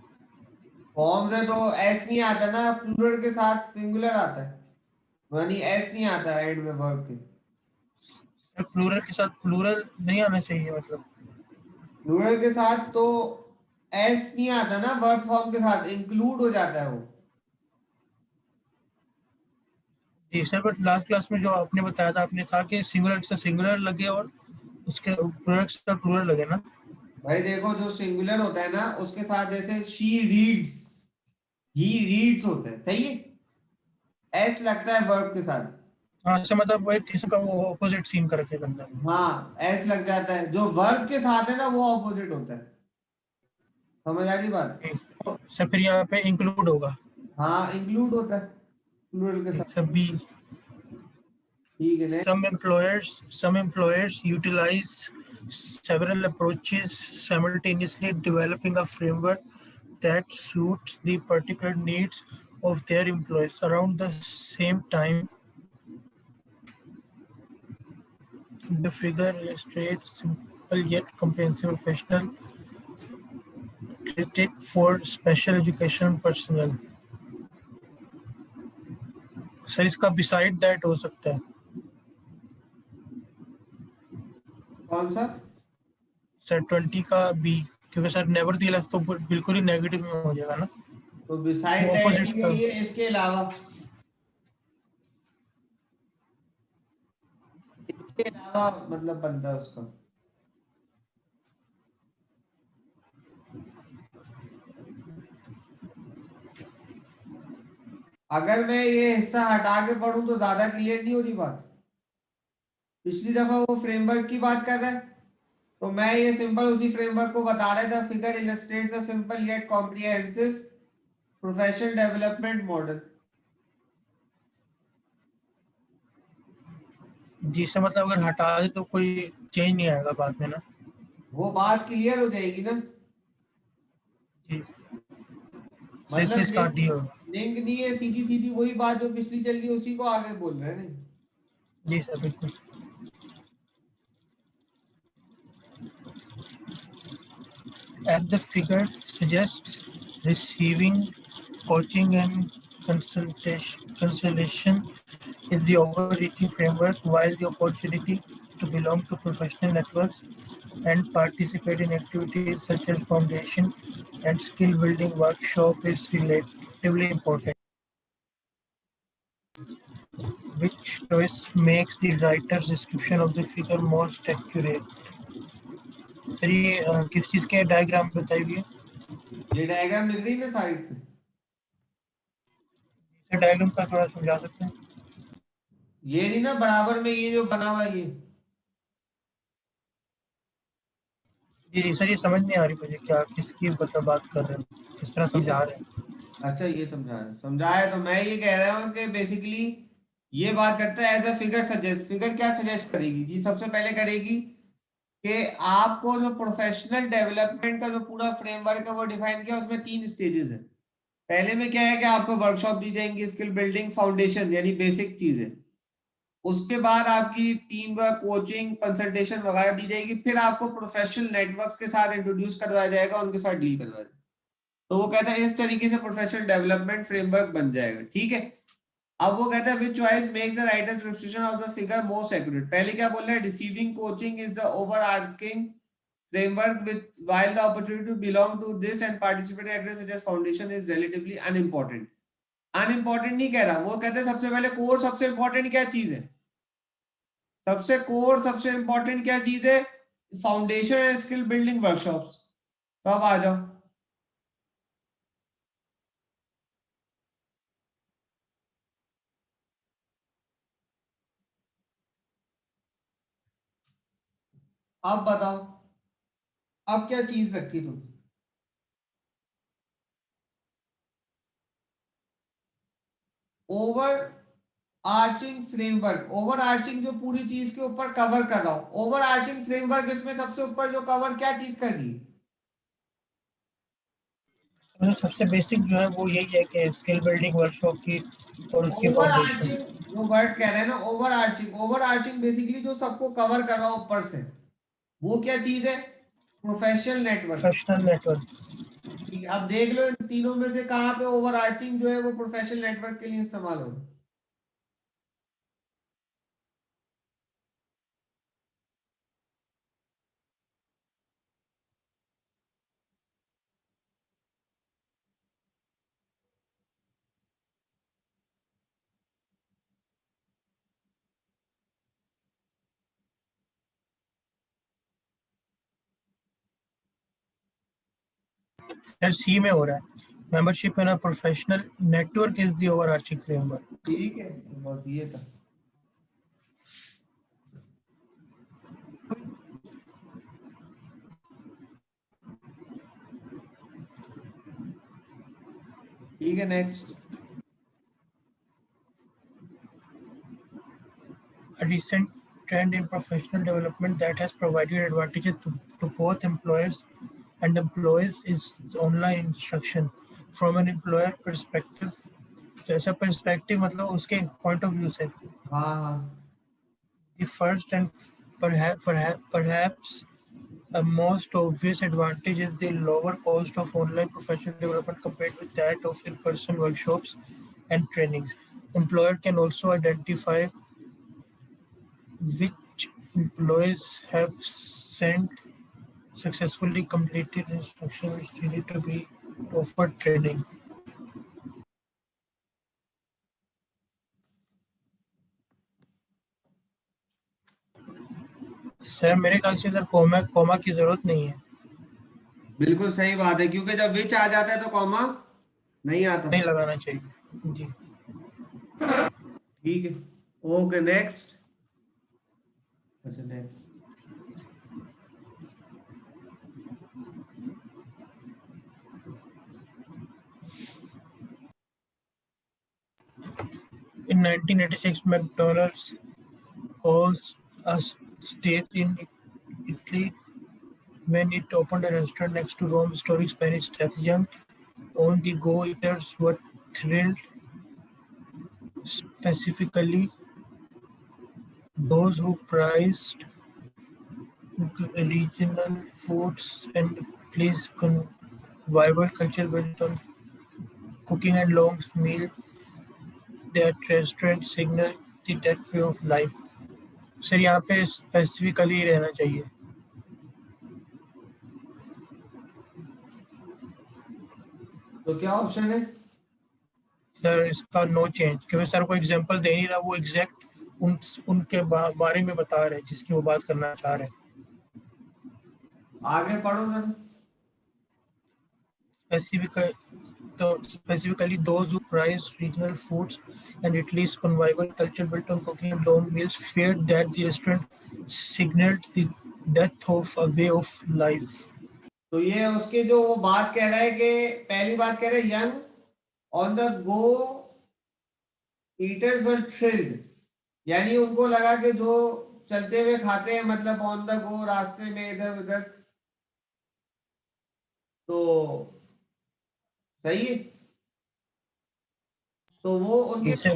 फॉर्म्स है तो एस नहीं आता ना, प्लूरल के साथ सिंगुलर आता है, यानी एस नहीं आता एंड में वर्ब के।
सर प्लूरल के साथ प्लूरल नहीं आना चाहिए मतलब।
प्लूरल के साथ तो एस नहीं आता ना, वर्ब फॉर्म के साथ इंक्लूड हो जाता है वो।
जी सर, बट लास्ट क्लास में जो आपने बताया था, आपने था कि सिंगुलर से सिंगुलर लगे और उसके प्लूरल से प्लूरल लगे ना।
भाई देखो, जो सिंगुलर होता है ना उसके साथ जैसे शी रीड्स, ही रीड्स होता है, सही है। एस लगता है वर्ब के साथ।
हाँ, से मतलब वो एक किस्म का वो ऑपोजिट सीन करके करना
हाँ एस लग जाता है, जो वर्ब के साथ है ना वो ऑपोजिट होता है। समझ आ रही बात?
है।
तो
सब फिर यहाँ पे इंक्लूड होगा।
हाँ इंक्लूड होता है प्लूरल के साथ।
सब भी।
ठीक है next.
Some employers utilize several approaches simultaneously, developing a framework that suits the particular needs of their employees. Around the same time, the figure illustrates simple yet comprehensive professional critique for special education personnel. Sir इसका beside that हो सकता है
कौन सा?
Sir 20 का B, क्योंकि sir never दिलस तो बिल्कुल ही नेगेटिव में हो जाएगा ना,
तो बिसाइड
वो
दैट
ऑपोजिट
के
का।
लिए इसके अलावा, इसके अलावा मतलब बनता है उसका। अगर मैं ये हिस्सा हटा के पढ़ूं तो ज्यादा क्लियर नहीं हो रही बात। पिछली दफा वो फ्रेमवर्क की बात कर रहा है, तो मैं ये सिंपल उसी फ्रेमवर्क को बता रहा था। Figure illustrates a simple yet comprehensive professional development model.
जिससे मतलब अगर हटा दे तो कोई चेंज नहीं आएगा बाद में ना।
वो बात क्लियर हो जाएगी ना।
जी, सर इसलिए
मतलब
इसका
लिंक,
डी होगा।
लिंक नहीं है, सीधी सीधी वही बात जो पिछली चल रही है उसी को आगे बोल रहे हैं नहीं।
जी सर बिल्कुल। As the figure suggests, receiving coaching and consultation is the overreaching framework, while the opportunity to belong to professional networks and participate in activities such as foundation and skill building workshop is relatively important. Which choice makes the writer's description of the figure most accurate? Sir ये किस चीज़ के diagram बताई हुई है?
ये diagram लिख रही है ना साइड पे।
सर डायग्राम का थोड़ा समझा सकते हैं?
ये नहीं ना बराबर में ये जो बना हुआ है ये।
जी जी सर, ये समझ नहीं आ रही मुझे क्या किसकी मतलब बात कर रहे हैं, किस तरह
ये
समझा रहे हैं।
अच्छा ये समझा है तो मैं ये कह रहा हूँ कि बेसिकली ये बात करता है as a figure suggest. Figure क्या सजेस्ट करेगी जी? सबसे पहले करेगी कि आपको जो प्रोफेशनल डेवलपमेंट का जो पूरा फ्रेमवर्क है वो डिफाइन किया, उसमें 3 स्टेजेस है। पहले में क्या है कि आपको वर्कशॉप दी जाएंगी, स्किल बिल्डिंग फाउंडेशन यानी बेसिक चीजें। उसके बाद आपकी टीम वर्क, कोचिंग, कंसल्टेशन वगैरह दी जाएगी। फिर आपको प्रोफेशनल नेटवर्क के साथ इंट्रोड्यूस करवाया जाएगा, उनके साथ डील करवाया जाएगा। तो वो कहता है इस तरीके से प्रोफेशनल डेवलपमेंट फ्रेमवर्क बन जाएगा। ठीक है। अब वो कहता है which choice makes the writer's description of the figure most accurate. पहले क्या बोल रहा है? Receiving coaching is the overarching framework with while the opportunity to belong to this and participate in activities such as foundation is relatively unimportant। Unimportant नहीं कह रहा, वो कहते हैं सबसे पहले कोर सबसे इंपॉर्टेंट क्या चीज है? सबसे कोर सबसे इंपॉर्टेंट क्या चीज है? Foundation and skill building workshops. तो अब आ जाओ। अब बताओ, अब क्या चीज रखी तुम? Over arching framework. Over arching जो पूरी चीज के ऊपर कवर कर रहा हूं, ओवर आर्चिंग फ्रेमवर्क, इसमें सबसे ऊपर जो कवर क्या चीज कर रही है?
मतलब सबसे बेसिक जो है वो यही है कि स्किल बिल्डिंग वर्कशॉप की और उसकी
ओवर
फाउंडेशन।
आर्चिंग जो वर्ड कह रहे हैं ना, over arching, over arching basically जो सबको कवर कर रहा हो ऊपर से, वो क्या चीज है? Professional network.
Professional network.
अब देख लो इन तीनों में से कहाँ पे ओवर आर्चिंग जो है वो प्रोफेशनल नेटवर्क के लिए इस्तेमाल हो।
सर सी में हो रहा है, Membership in a professional network is the overarching framework.
ठीक है, तो बस ये था। ठीक है, next.
A recent trend in professional development that has provided advantages to both employers and employees is online instruction. From an employer perspective, जैसा perspective मतलब उसके point of view से,
हाँ हाँ,
the first and perhaps a most obvious advantage is the lower cost of online professional development compared with that of in-person workshops and trainings. Employer can also identify which employees have sent successfully completed instruction which needed to be offered training. Sir मेरे ख्याल से इधर coma की जरूरत नहीं है,
बिल्कुल सही बात है, क्योंकि जब विच आ जाता है तो कॉमा नहीं आता।
नहीं लगाना चाहिए जी।
ठीक है, ओके नेक्स्ट। अच्छा next.
In 1986, McDonald's caused a state in Italy when it opened a restaurant next to Rome's historic Spanish Steps. Young on-the-go eaters were thrilled, specifically those who prized regional foods and Italy's vibrant culture built on cooking and long meals. That restaurant signaled the depth way of life. Sir यहाँ पे specifically रहना चाहिए
तो क्या option है?
Sir, इसका no change, क्योंकि sir को एग्जांपल दे नहीं रहा, वो एग्जैक्ट उनके बारे में बता रहे हैं जिसकी वो बात करना चाह रहे हैं।
आगे पढ़ो सर।
स्पेसिफिक तो specifically those who prize regional foods and Italy's convivial culture built on cooking and long meals feared that the restaurant signaled the death of a way of life.
तो ये उसकी जो वो बात कह रहा है कि पहली बात कह रहे हैं young on the go eaters were thrilled, यानी उनको लगा कि जो चलते हुए खाते हैं, मतलब ऑन द गो रास्ते में इधर उधर, तो सही है। तो वो उनके
इसे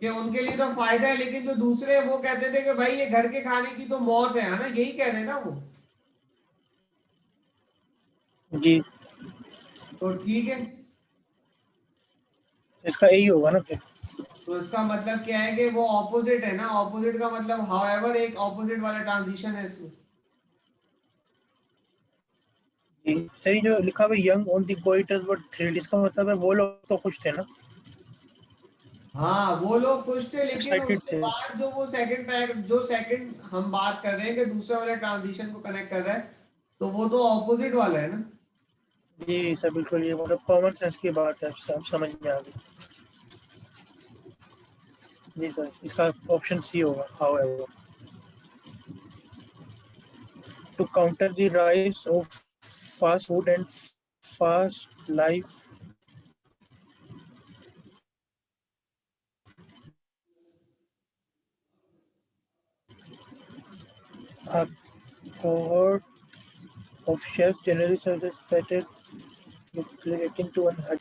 कि उनके लिए तो फायदा है, लेकिन जो दूसरे वो कहते थे कि भाई ये घर के खाने की तो मौत है ना, यही कह रहे हैं ना वो।
जी,
तो ठीक है,
इसका यही होगा ना फिर।
तो इसका मतलब क्या है कि वो ऑपोजिट है ना, ऑपोजिट का मतलब हाउएवर एक ऑपोजिट वाला ट्रांजिशन है इसमें।
जी सर, ये जो लिखा हुआ young on the goitres were thrilled, इसका मतलब है वो लोग तो खुश थे ना,
हाँ वो लोग खुश थे, लेकिन
एक्साइटेड
उसके
थे।
बाद जो वो सेकंड पैर जो सेकंड हम बात कर रहे हैं कि दूसरे वाले ट्रांजिशन को कनेक्ट कर रहा है, तो वो तो ऑपोजिट वाला है ना।
जी सर बिल्कुल, ये मतलब कॉमन सेंस की बात है, सब समझ में आ गई। जी सर, इसका ऑप्शन सी होगा however. To counter the rise of fast food and fast life, a cohort of chefs generally suggests better relating to unheard.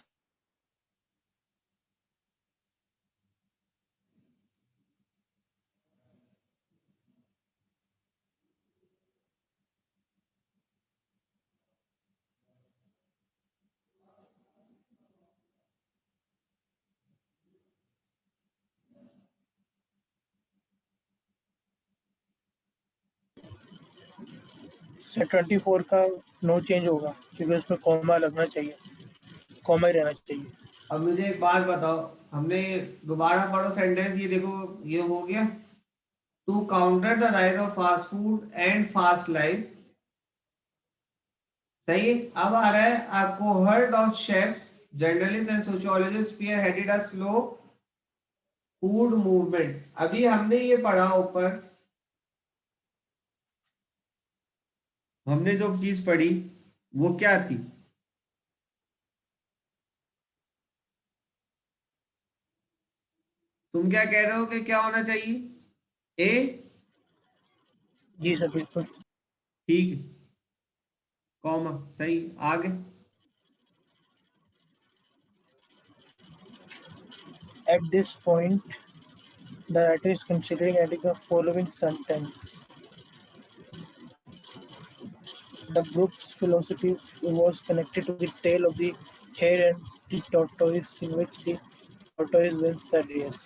से 24 का नो चेंज होगा, क्योंकि उसमें कॉमा लगना चाहिए, कॉमा ही रहना चाहिए।
अब मुझे एक बात बताओ, हमने दोबारा पढ़ो सेंटेंस, ये देखो ये हो गया। To counter the rise of fast food and fast life, सही है। अब आ रहा है a cohort of chefs, journalists and sociologists spearheaded a slow food movement। अभी हमने ये पढ़ा ऊपर, हमने जो चीज पढ़ी वो क्या थी? तुम क्या कह रहे हो कि क्या होना चाहिए? ए,
जी सर बिल्कुल।
ठीक, कॉमा सही। आगे
At this point, the writer is considering adding the following sentence: the group's philosophy was connected to the tale of the hare and the tortoise, in which the tortoise wins the race.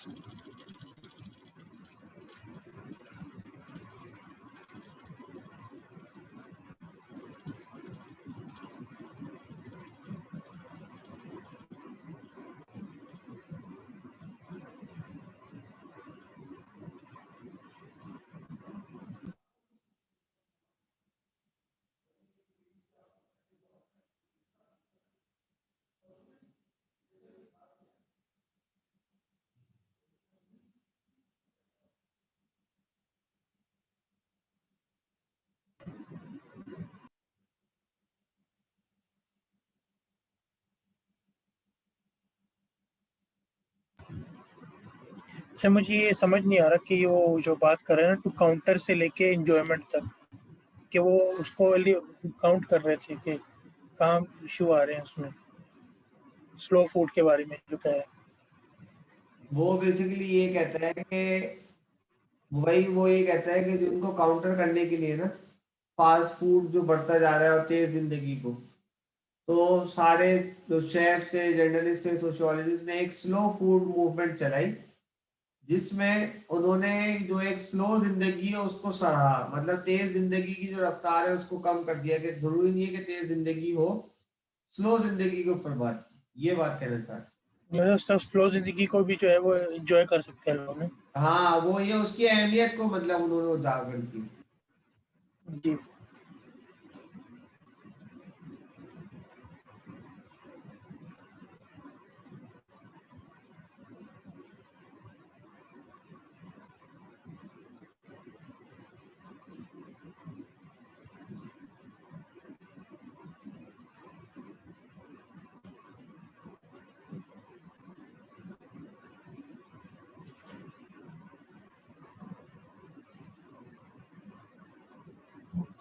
Sir मुझे ये समझ नहीं आ रहा कि वो जो बात कर रहे हैं ना, टू काउंटर से लेके एंजॉयमेंट तक, कि वो उसको काउंट कर रहे थे कि कहाँ इशू आ रहे हैं उसमें, स्लो फूड के बारे में जो कह रहे हैं।
वो बेसिकली ये कहता है कि वो ये कहता है कि जिनको काउंटर करने के लिए ना, फास्ट फूड जो बढ़ता जा रहा है और तेज जिंदगी को, तो सारे जो शेफ्स थे, जर्नलिस्ट थे, सोशियोलॉजिस्ट ने एक स्लो फूड मूवमेंट चलाई, जिसमें उन्होंने जो एक स्लो जिंदगी है उसको सराहा। मतलब तेज जिंदगी की जो रफ्तार है उसको कम कर दिया, कि जरूरी नहीं है कि तेज जिंदगी हो, स्लो जिंदगी के ऊपर बात की। ये बात कहना चाहता है।
मतलब सब स्लो जिंदगी को भी जो है वो एंजॉय कर सकते हैं लोग ने।
हाँ, वो ये उसकी अहमियत को मतलब उन्होंने उजागर की।
जी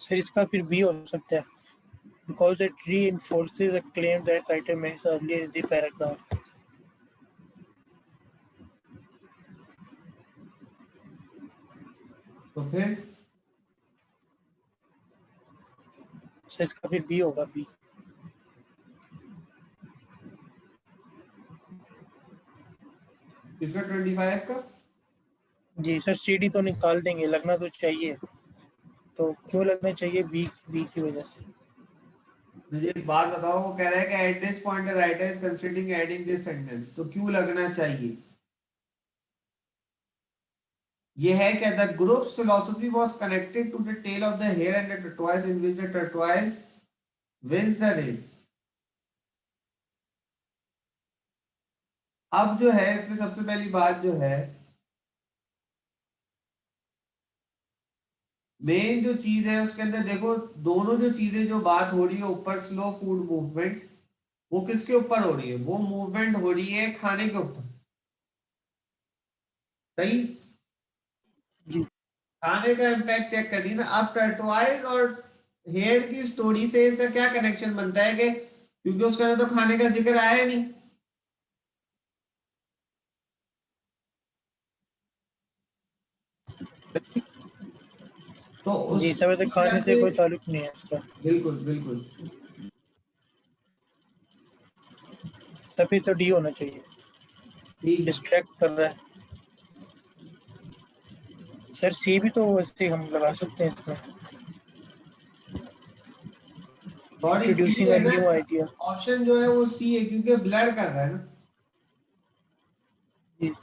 सर इसका फिर बी हो सकता है, because it reinforces a claim that writer makes earlier in the paragraph.
तो फिर
सर इसका फिर बी होगा, बी।
इसका 25 का
जी सर, सीडी तो निकाल देंगे, लगना तो चाहिए। तो क्यों लगना चाहिए? बी, बी की वजह से।
मुझे एक बात बताओ, वो कह रहा है कि at this point the writer is considering adding this sentence, तो क्यों लगना चाहिए? ये है क्या? The group's philosophy was connected to the tale of the hare and the tortoise, in which the tortoise wins the race. अब जो है इसमें सबसे पहली बात जो है, मेन जो चीज है उसके अंदर देखो, दोनों जो चीजें जो बात हो रही है ऊपर, स्लो फूड मूवमेंट, वो किसके ऊपर हो रही है? वो मूवमेंट हो रही है खाने के ऊपर। सही।
जी
खाने का इम्पैक्ट चेक करिए ना। अब टर्टवाइज और हेयर की स्टोरी से इसका क्या कनेक्शन बनता है? कि क्योंकि उसके अंदर तो खाने का जिक्र आया नहीं। तो
जी,
उस
सब ऐसे
वजह
खाने से
से
कोई ताल्लुक नहीं है इसका।
बिल्कुल बिल्कुल।
तभी तो डी होना चाहिए,
ठीक है।
डिस्ट्रैक्ट कर रहा है। सर सी भी तो वैसे हम लगा सकते हैं इसमें,
सॉरी, सी
इंट्रोड्यूसिंग
है
अ
ना
न्यू
इसका?
आइडिया।
ऑप्शन जो है वो सी है, क्योंकि ब्लड कर रहा है ना।
जी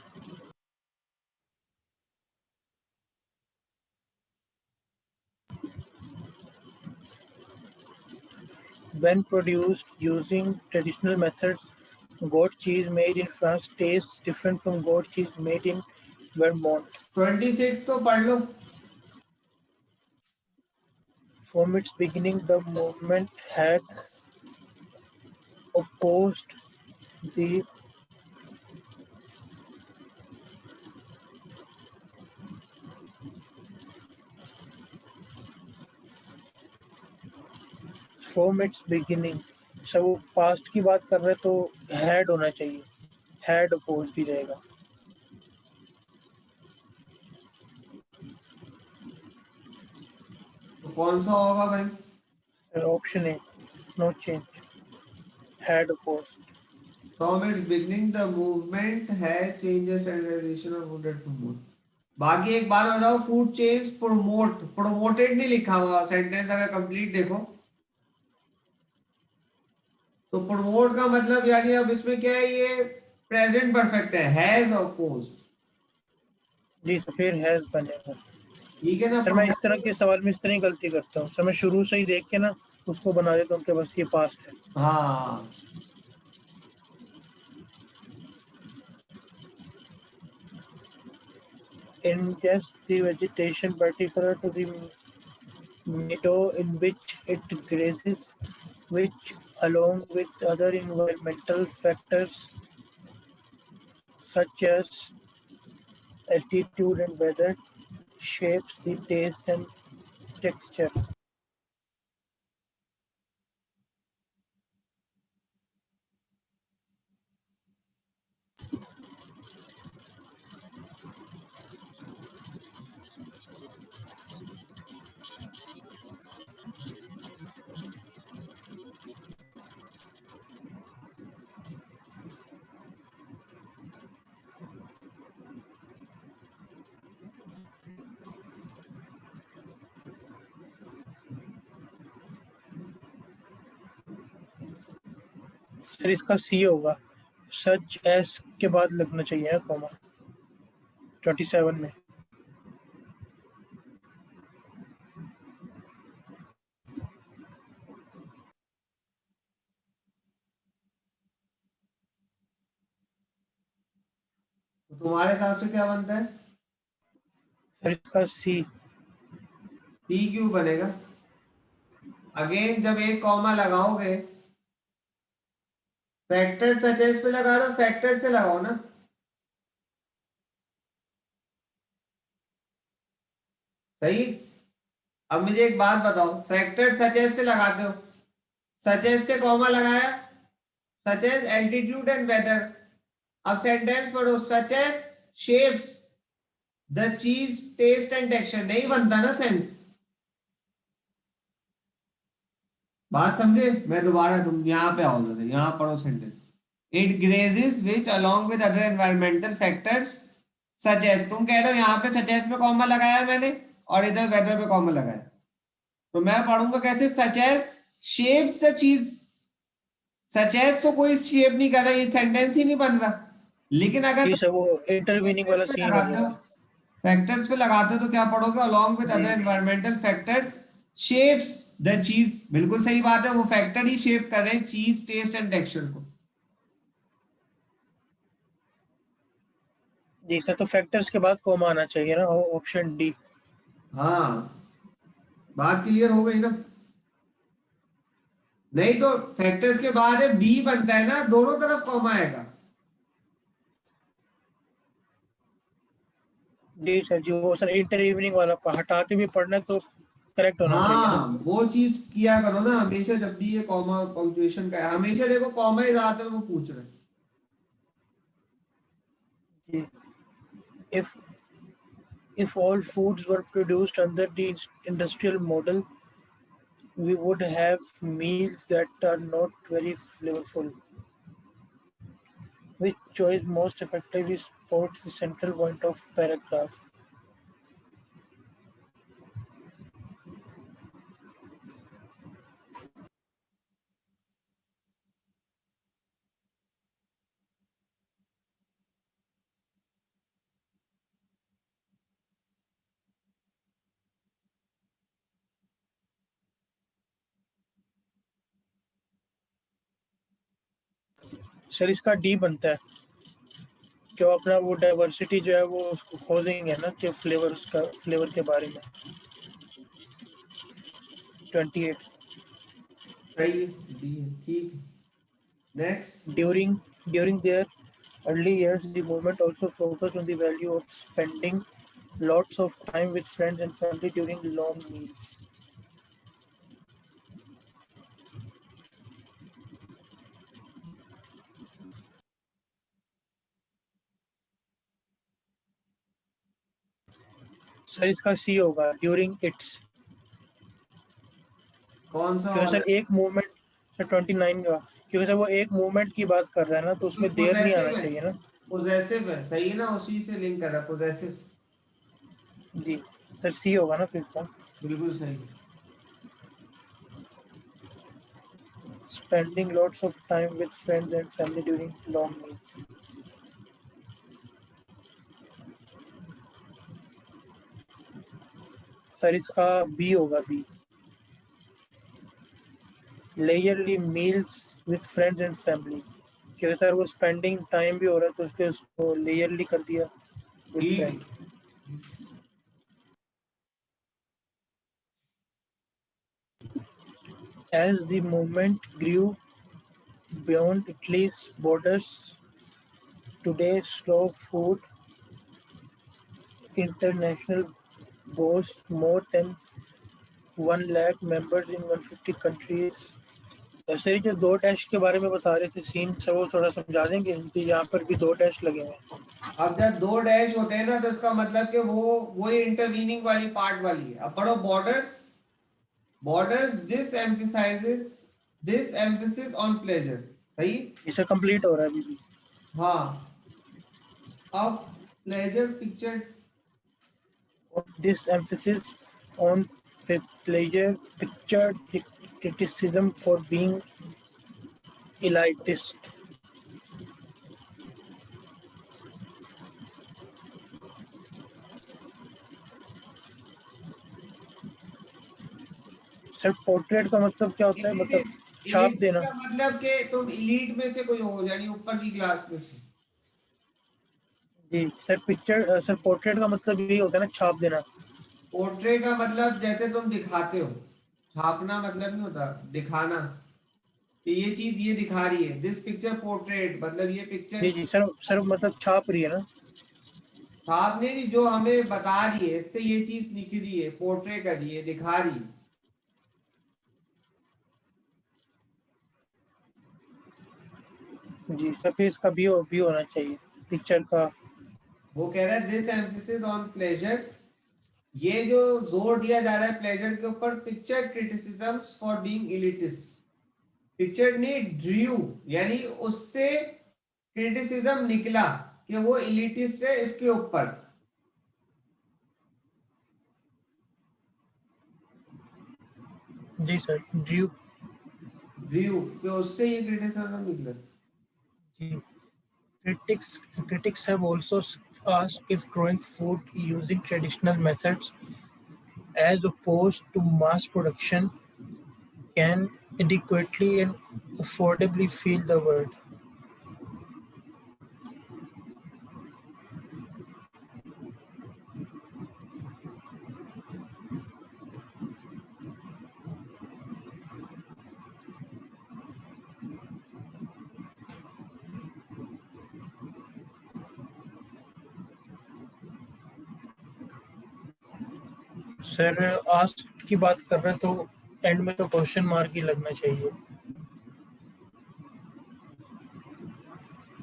When produced using traditional methods, goat cheese made in France tastes different from goat cheese made in Vermont.
26 तो पढ़ लो.
From its beginning, the movement had opposed the from its beginning. अच्छा वो पास्ट की बात कर रहे तो had होना चाहिए. Had opposed ही रहेगा.
तो कौन सा होगा भाई?
Option A, no change. Had opposed.
From its beginning, the movement has changed the standardization of food at promote. बाकी एक बात बताओ, फूड चेंज प्रोमोट, प्रोमोटेड नहीं लिखा हुआ सेंटेंस, अगर कंप्लीट देखो तो प्रोमोट का मतलब यानी अब इसमें क्या है, ये प्रेजेंट परफेक्ट है, हैज अपोज्ड.
जी सर फिर हैज बनेगा.
ठीक है ना.
सर मैं इस तरह के सवाल में इस तरह ही गलती करता हूँ सर. मैं शुरू से ही देख के ना उसको बना देता हूँ कि बस ये पास्ट है.
हाँ.
Ingest the vegetation particular to the meadow in which it grazes, which, along with other environmental factors such as altitude and weather, shapes the taste and texture. Sir इसका सी होगा. सच एस के बाद लगना चाहिए ना comma 27 में.
तो तुम्हारे हिसाब से क्या बनता है?
सर इसका सी.
टी क्यों बनेगा? अगेन जब एक कॉमा लगाओगे, फैक्टर सच एस पे लगा रहे हो, फैक्टर से लगाओ ना. सही. अब मुझे एक बात बताओ, फैक्टर सच एस से लगाते हो, सच एस से कॉमा लगाया, such as altitude and weather. अब सेंटेंस पढ़ो, such as shapes the cheese taste and texture. नहीं बनता ना सेंस. बात समझे? मैं दोबारा, तुम यहाँ पे आओ जरा, यहाँ पढ़ो sentence. It grazes which along with other environmental factors such as. तुम कह रहे हो यहाँ पे सच एस पे कॉमा लगाया मैंने और इधर वेदर पे कॉमा लगाया, तो मैं पढ़ूंगा कैसे? सच एस शेप्स द चीज. सच एस तो कोई शेप नहीं कर रहा, ये सेंटेंस ही नहीं बन रहा. लेकिन अगर
जी
तुम
सर वो इंटरवीनिंग वाला
फैक्टर्स पे
सीन हो
लगाते हो,
गया.
फैक्टर्स पे लगाते हो तो क्या पढ़ोगे? अलोंग विद
जी
other environmental factors shapes the cheese. बिल्कुल सही बात है, वो फैक्टर ही शेप कर रहे हैं चीज टेस्ट एंड टेक्सचर को.
जी सर तो फैक्टर्स के बाद कॉमा आना चाहिए ना. Option D.
हाँ, बात क्लियर हो गई ना? नहीं तो फैक्टर्स के बाद है बी बनता है ना, दोनों तरफ कॉमा आएगा.
जी सर जी वो सर इंटरवीनिंग वाला हटा के भी पढ़ना तो करेक्ट होना चाहिए ना.
हाँ, वो चीज किया करो ना हमेशा, जब भी ये कॉमा पंक्चुएशन का है हमेशा देखो, कॉमा ही ज्यादातर वो पूछ रहे हैं.
जी. if if all foods were produced under the industrial model, we would have meals that are not very flavorful. Which choice most effectively supports the central point of paragraph? Sir इसका D बनता है, जो अपना वो diversity जो है वो उसको खोजेंगे ना कि फ्लेवर के बारे में। 28
सही है, डी है, ठीक है। Next.
during their early years, the movement also focused on the value of spending lots of time with friends and family during long meals. Sir इसका सी होगा, ड्यूरिंग इट्स।
कौन सा
क्योंकि
वाला?
सर एक मूवमेंट, सर 29 का, क्योंकि सर वो एक मूवमेंट की बात कर रहा है ना, तो उसमें देर नहीं आना
पोजेसिव है,
चाहिए ना।
पोजेसिव है, सही है ना, उसी से लिंक कर रहा है, पोजेसिव।
जी सर, सी होगा ना फिर इसका।
बिल्कुल सही।
Spending lots of time with friends and family during long meals. Sir इसका बी होगा, बी। लेयरली meals with friends and family, क्योंकि सर वो स्पेंडिंग टाइम भी हो रहा है तो उसके उसको लेयरली कर दिया विद
ठीक
फ्रेंड।
है।
As the movement grew beyond Italy's borders, today Slow Food International boasts more than 1 lakh members in 150 countries. Sir ये जो दो डैश के बारे में बता रहे थे सीन, सर वो थोड़ा समझा देंगे कि यहाँ पर भी दो डैश लगे हुए हैं।
अब जब दो डैश होते हैं ना, तो इसका मतलब कि वो वही इंटरवीनिंग वाली पार्ट वाली है। अब पढ़ो borders. Borders this emphasis on pleasure. सही।
इसे कंप्लीट हो रहा है अभी भी।
हाँ। अब pleasure picture.
This emphasis on pleasure pictured criticism for being elitist. Sir portrait का मतलब क्या होता है, मतलब छाप
इलिटिस्ट
देना।
का मतलब कि तुम इलीट में से कोई हो, यानी ऊपर की क्लास में से।
जी सर, पिक्चर सर पोर्ट्रेट का मतलब यही होता है ना, छाप देना।
पोर्ट्रे का मतलब जैसे तुम दिखाते हो। छापना मतलब नहीं होता दिखाना, कि ये चीज ये दिखा रही है। दिस पिक्चर पोर्ट्रेट मतलब ये पिक्चर।
जी जी सर, सर मतलब छाप रही है ना।
छाप नहीं, जो हमें बता रही है, इससे ये चीज निकली है, पोर्ट्रे कर रही है, दिखा रही है।
जी सर, फिर इसका भी होना चाहिए पिक्चर का।
वो कह रहा है दिस एम्फेसिस ऑन प्लेजर, ये जो जोर दिया जा रहा है प्लेजर के ऊपर, picture criticisms for being elitist. Picture ने ड्रू, यानी उससे क्रिटिसिज्म निकला कि वो इलिटिस्ट है इसके ऊपर।
जी सर, ड्यू।
ड्रू कि उससे ये क्रिटिसिज्म निकला।
जी, critics have also asked if growing food using traditional methods as opposed to mass production can adequately and affordably feed the world. Sir ask की बात कर रहे हैं तो एंड में तो क्वेश्चन मार्क ही लगना चाहिए।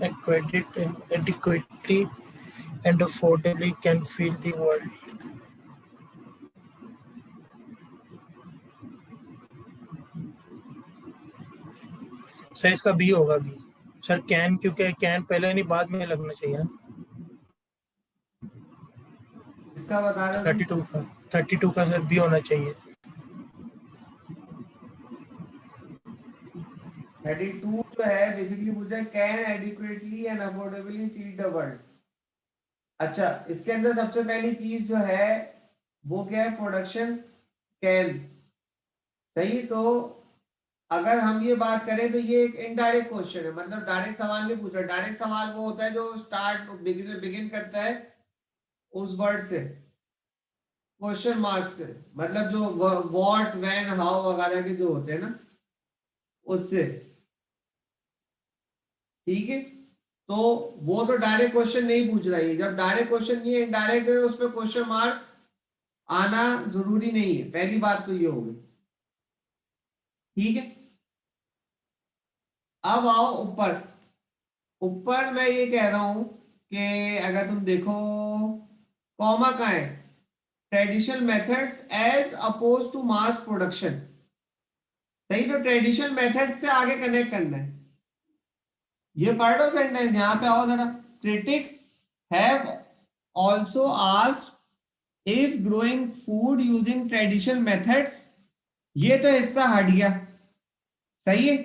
Adequately and affordably can feed the world. Sir इसका बी होगा, बी। सर कैन, क्योंकि कैन पहले नहीं बाद में लगना चाहिए ना।
इसका बता रहे हो तुम?
32 का सर बी होना चाहिए।
32 जो है बेसिकली पूछा है can adequately and affordably feed the world. अच्छा, इसके अंदर सबसे पहली चीज जो है वो क्या है? Production can. सही। तो अगर हम ये बात करें तो ये एक इनडायरेक्ट क्वेश्चन है, मतलब डायरेक्ट सवाल नहीं पूछ रहा। डायरेक्ट सवाल वो होता है जो स्टार्ट बिगिन करता है उस वर्ड से, क्वेश्चन मार्क से, मतलब जो व्हाट व्हेन हाउ वगैरह के जो होते हैं ना उससे। ठीक है, तो वो तो डायरेक्ट क्वेश्चन नहीं पूछ रहा है। जब डायरेक्ट क्वेश्चन नहीं है, इनडायरेक्ट है, उसमें क्वेश्चन मार्क आना जरूरी नहीं है। पहली बात तो ये होगी। ठीक है, अब आओ ऊपर। ऊपर मैं ये कह रहा हूं कि अगर तुम देखो कॉमा का है, traditional methods as opposed to mass production. सही, तो ट्रेडिशनल मेथड्स से आगे कनेक्ट करना है। ये पढ़ लो सेंटेंस, यहां पे आओ जरा। Critics have also asked if growing food using traditional methods, ये तो हिस्सा हट गया। सही है,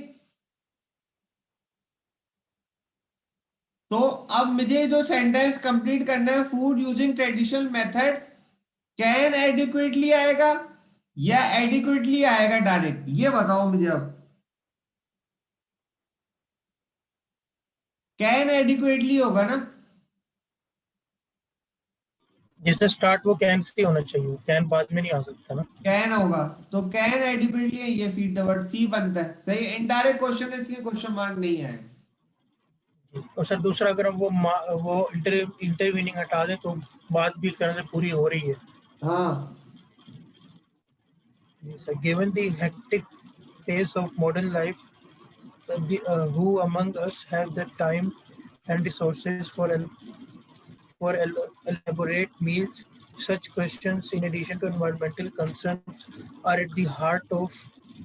तो अब मुझे जो सेंटेंस कंप्लीट करना है, food using traditional methods can adequately आएगा या एडिक्वेटली आएगा डायरेक्ट, ये बताओ मुझे अब। कैन एडिक्वेटली होगा ना।
जिससे स्टार्ट वो कैन से होना चाहिए, कैन बाद में नहीं आ सकता ना।
कैन होगा, तो कैन एडिक्वेटली है, ये फीड द वर्ड सी बनता है। सही, इनडायरेक्ट क्वेश्चन है इसलिए क्वेश्चन मार्क नहीं है।
और सर दूसरा, अगर हम वो इंटरवीनिंग हटा दें तो बात भी एक तरह से पूरी हो रही है।
हाँ,
sir, given the hectic pace of modern life, who among us has the time and resources for elaborate meals? Such questions, in addition to environmental concerns, are at the heart of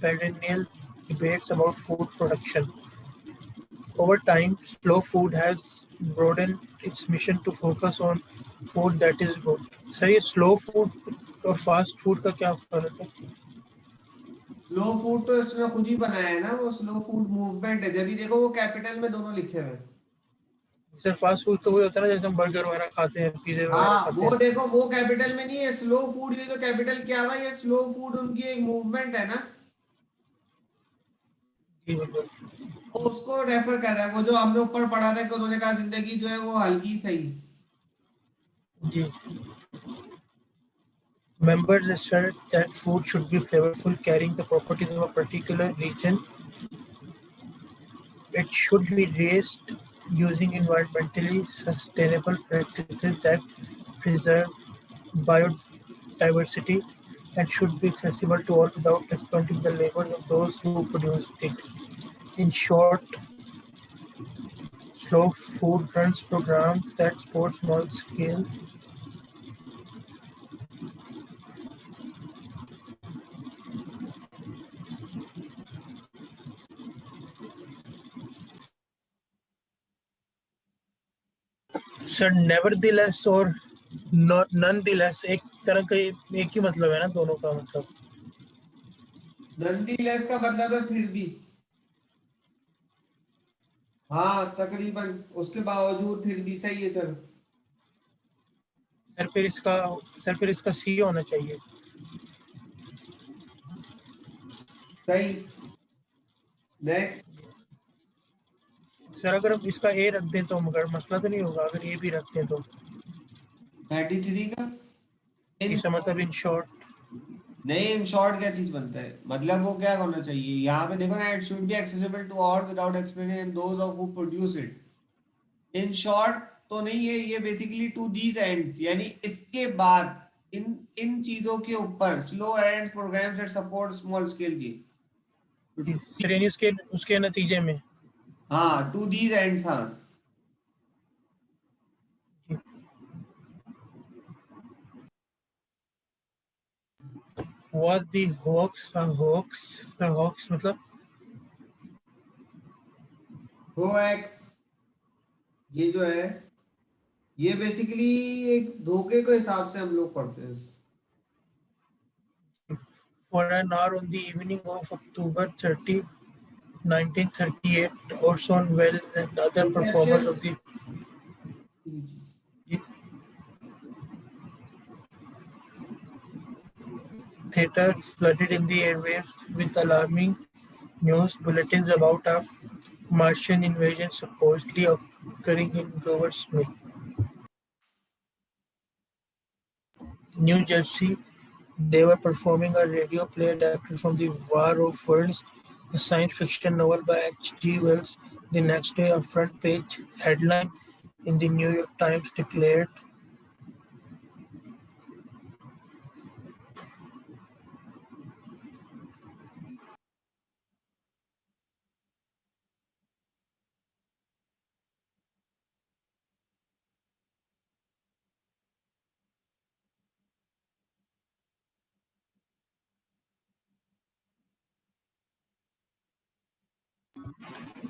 perennial debates about food production. Over time, slow food has broadened its mission to focus on food that is good. Sir, ये slow food और fast food का क्या फर्क है?
Slow food तो इसने खुद ही बनाया है ना, वो स्लो फूड मूवमेंट है। जब भी देखो वो कैपिटल में दोनों लिखे हुए हैं।
सर फास्ट फूड तो वही होता है ना, जैसे हम बर्गर वगैरह खाते हैं, पिज्जे वगैरह
हाँ,
खाते
वो
हैं।
देखो वो कैपिटल में नहीं है। स्लो फूड ये तो कैपिटल क्या हुआ, ये स्लो फूड उनकी एक मूवमेंट है ना,
जी बिल्कुल।
वो उसको रेफर कर रहा है। वो जो हमने ऊपर पढ़ा था कि उन्होंने कहा जिंदगी जो है वो हल्की सही।
जी। Members assert that food should be flavorful, carrying the properties of a particular region. It should be raised using environmentally sustainable practices that preserve biodiversity, and should be accessible to all without exploiting the labor of those who produce it. In short, slow food runs programs that support small scale sir nevertheless और nonetheless एक तरह का एक ही मतलब है ना दोनों का मतलब।
नंदीलेस का मतलब है फिर भी। हाँ तकरीबन, उसके बावजूद फिर भी सही है। चलो
सर फिर इसका सर फिर इसका सी होना चाहिए।
सही। नेक्स्ट।
सर अगर हम इसका ए रख दें तो मगर मसला तो नहीं होगा, अगर ए भी रख दें तो।
33 का इन,
इसका मतलब इन शॉर्ट।
नहीं इन शॉर्ट क्या चीज बनता है, मतलब वो क्या होना चाहिए यहाँ पे देखो ना, it should be accessible to all without explaining those of who produce it. In short तो नहीं है, ये बेसिकली टू दीज एंड्स, यानी इसके बाद इन इन चीजों के ऊपर slow and programmes that support small scale की।
सर यानी उसके उसके नतीजे में
हाँ, टू दीज एंड्स, हाँ।
was the hoax मतलब
होएक्स, ये जो है ये बेसिकली एक धोखे के हिसाब से हम लोग पढ़ते हैं इसको।
for an hour on the evening of October 30, 1938, Orson Welles and other performers
Inception,
of the theater flooded in the airwaves with alarming News bulletins about a Martian invasion supposedly occurring in Grover Smith, New Jersey. They were performing a radio play adapted from The War of Worlds, a science fiction novel by H.G. Wells. The next day, a front page headline in the New York Times declared,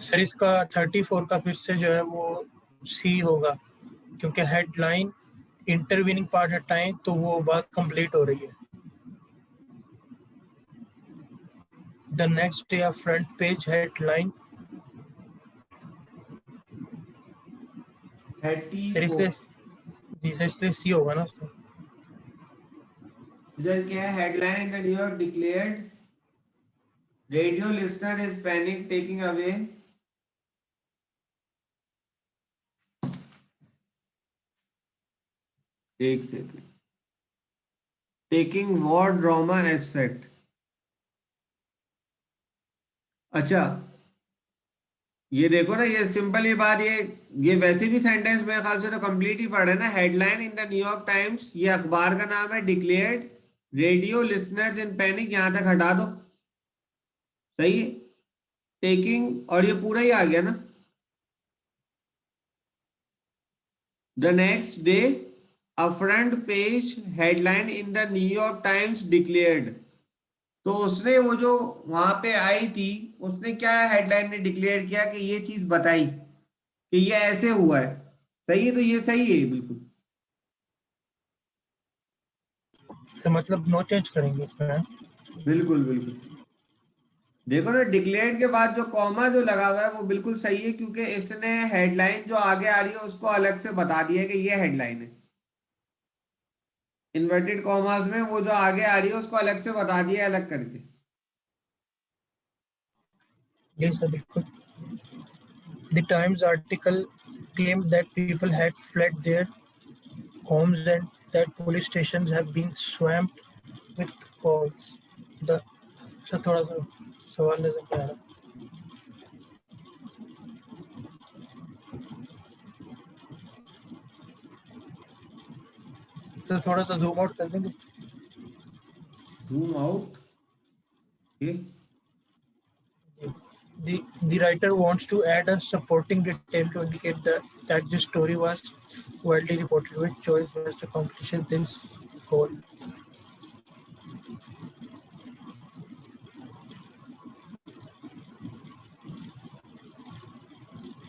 sir इसका 34 का फिर से जो है वो सी होगा, क्योंकि headline intervening part हटाएं तो वो बात कंप्लीट हो रही है. The next day a front page headline. Sir
34
इसलिए जी सर इसलिए सी होगा ना उसका.
इधर क्या है? Headline in the New York declared radio listener is panic taking away एक second taking war drama aspect. अच्छा ये देखो ना, ये सिंपल ही बात, ये वैसे भी सेंटेंस मेरे ख्याल से तो कंप्लीट ही पढ़े ना. Headline in the New York times, ये अखबार का नाम है. डिक्लेयर्ड रेडियो लिसनर्स इन पैनिक, यहां तक हटा दो. सही है. टेकिंग और ये पूरा ही आ गया ना. The next day a front page headline in the New York times declared. तो उसने वो जो वहां पे आई थी, उसने क्या हेडलाइन में डिक्लेयर किया कि ये चीज बताई कि ये ऐसे हुआ है. सही है, तो ये सही है बिल्कुल.
तो मतलब नो चेंज करेंगे इसमें.
बिल्कुल बिल्कुल. देखो ना, डिक्लेयर्ड के बाद जो कॉमा जो लगा हुआ है वो बिल्कुल सही है, क्योंकि इसने हेडलाइन जो आगे आ रही है उसको अलग से बता दिया कि ये हेडलाइन है. इन्वर्टेड कॉमास में वो जो आगे आ रही है उसको अलग से बता दिया अलग करके.
जी सर बिल्कुल. The Times article claimed that people had fled their homes and that police stations have been swamped with calls. The sir थोड़ा सा सवाल नजर नहीं आ रहा. सर थोड़ा सा जूम आउट कर देंगे.
Zoom out.
The writer wants to add a supporting detail to indicate that this story was widely reported, which choice was to accomplish this goal.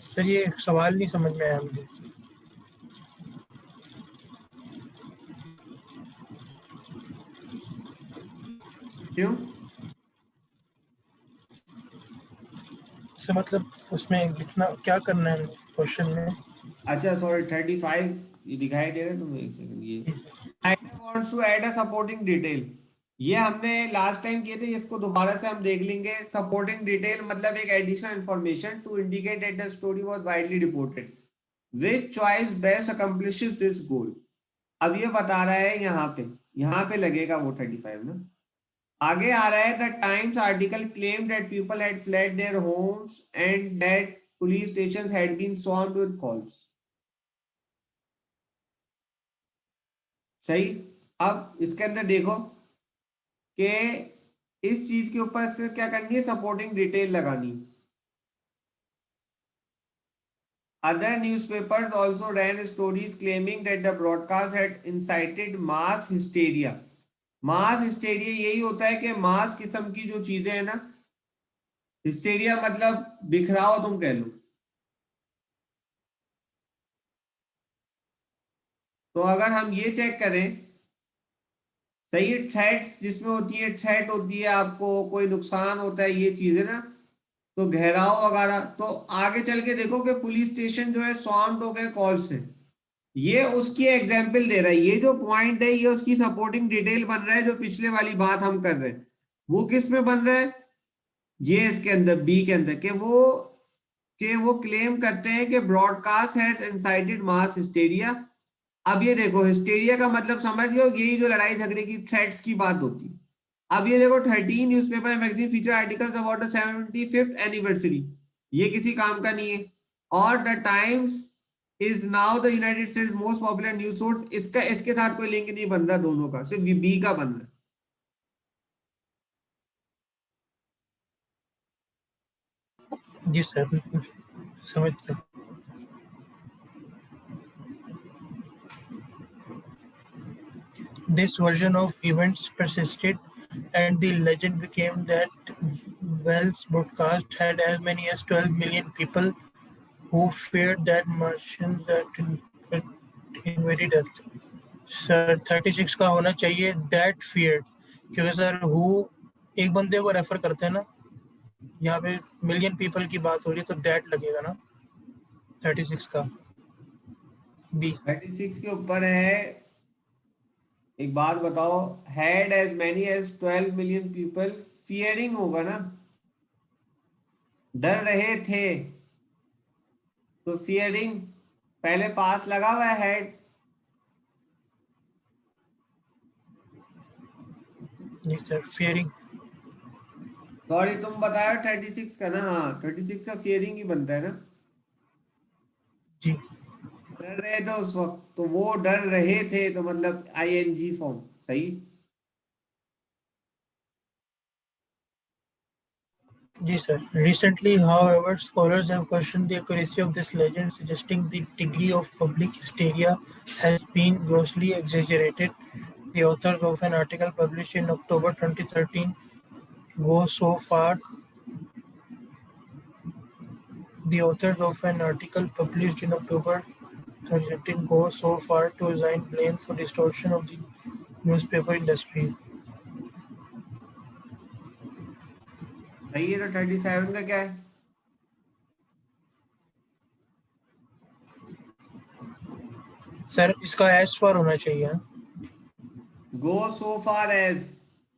Sir ये सवाल नहीं समझ में आया मुझे.
क्यों?
सर मतलब उसमें लिखना क्या करना है क्वेश्चन में.
अच्छा सॉरी, 35 ये दिखाई दे रहा है तुम्हें? एक सेकंड. ये writer wants to add a supporting detail, ये हमने लास्ट टाइम किए थे, इसको दोबारा से हम देख लेंगे. सपोर्टिंग डिटेल मतलब एक additional information to indicate that the story was widely reported, which choice best accomplishes this goal. अब ये बता रहा है यहाँ पे लगेगा वो 35 ना. आगे आ रहा है, the Times article claim that people had fled their homes and that police stations had been swarmed with calls. सही. अब इसके अंदर देखो कि इस चीज के ऊपर से क्या करनी है, सपोर्टिंग डिटेल लगानी. Other newspapers also ran stories claiming that the broadcast had incited mass hysteria. Mass hysteria यही होता है कि मास किस्म की जो चीजें हैं ना, हिस्टेरिया मतलब बिखराव तुम कह लो. तो अगर हम ये चेक करें, सही, थ्रेट्स जिसमें होती है, थ्रेट होती है आपको, कोई नुकसान होता है, ये चीजें ना, तो घेराव वगैरह. तो आगे चल के देखो कि पुलिस स्टेशन जो है स्वाम्ड हो गए कॉल से, ये उसकी एग्जाम्पल दे रहा है. ये जो पॉइंट है ये उसकी सपोर्टिंग डिटेल बन रहा है. जो पिछले वाली बात हम कर रहे हैं वो किस में बन रहा है, ये इसके अंदर बी के अंदर कि वो क्लेम करते हैं कि broadcast has incited mass hysteria. अब ये देखो, हिस्टेरिया का मतलब समझ लो, यही जो लड़ाई झगड़े की थ्रेट्स की बात होती है। अब ये देखो, 13 newspaper and magazine feature articles about the 75th anniversary, ये किसी काम का नहीं है। और the times is now the United states most popular news source, इसका इसके साथ कोई लिंक नहीं बन रहा, दोनों का सिर्फ बी का बन रहा है।
जी सर, बिल्कुल समझते हैं। This version of events persisted, and the legend became that Wells broadcast had as many as 12 million people who feared that Martians had invaded Earth. Sir 36 का होना चाहिए that feared, क्योंकि सर who एक बंदे को रेफर करते हैं ना, यहाँ पे मिलियन पीपल की बात हो रही है तो that लगेगा ना 36 का बी।
36 के ऊपर है। एक बात बताओ, had as many as 12 million people, fearing होगा ना, डर रहे थे, तो फियरिंग पहले पास लगा हुआ है हेड।
जी सर fearing।
सॉरी, तुम बताओ 36 का ना, हाँ 36 का फियरिंग ही बनता है ना।
जी
डर रहे थे उस वक्त, तो वो डर रहे थे तो मतलब आईएनजी फॉर्म सही।
Yes, sir. Recently, however, scholars have questioned the accuracy of this legend, suggesting the degree of public hysteria has been grossly exaggerated. The authors of an article published in October 2013 go so far. The authors of an article published in October 2013 go so far to assign blame for distortion of the newspaper industry.
सही है, तो 37 का क्या है?
Sir इसका S for होना चाहिए ना?
गो सो फार एज,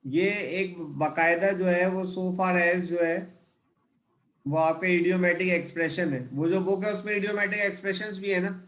ये एक बाकायदा जो है वो सो फार एज जो है वो आपका इडियोमेटिक एक्सप्रेशन है। वो जो बुक है उसमें इडियोमेटिक एक्सप्रेशंस भी है ना।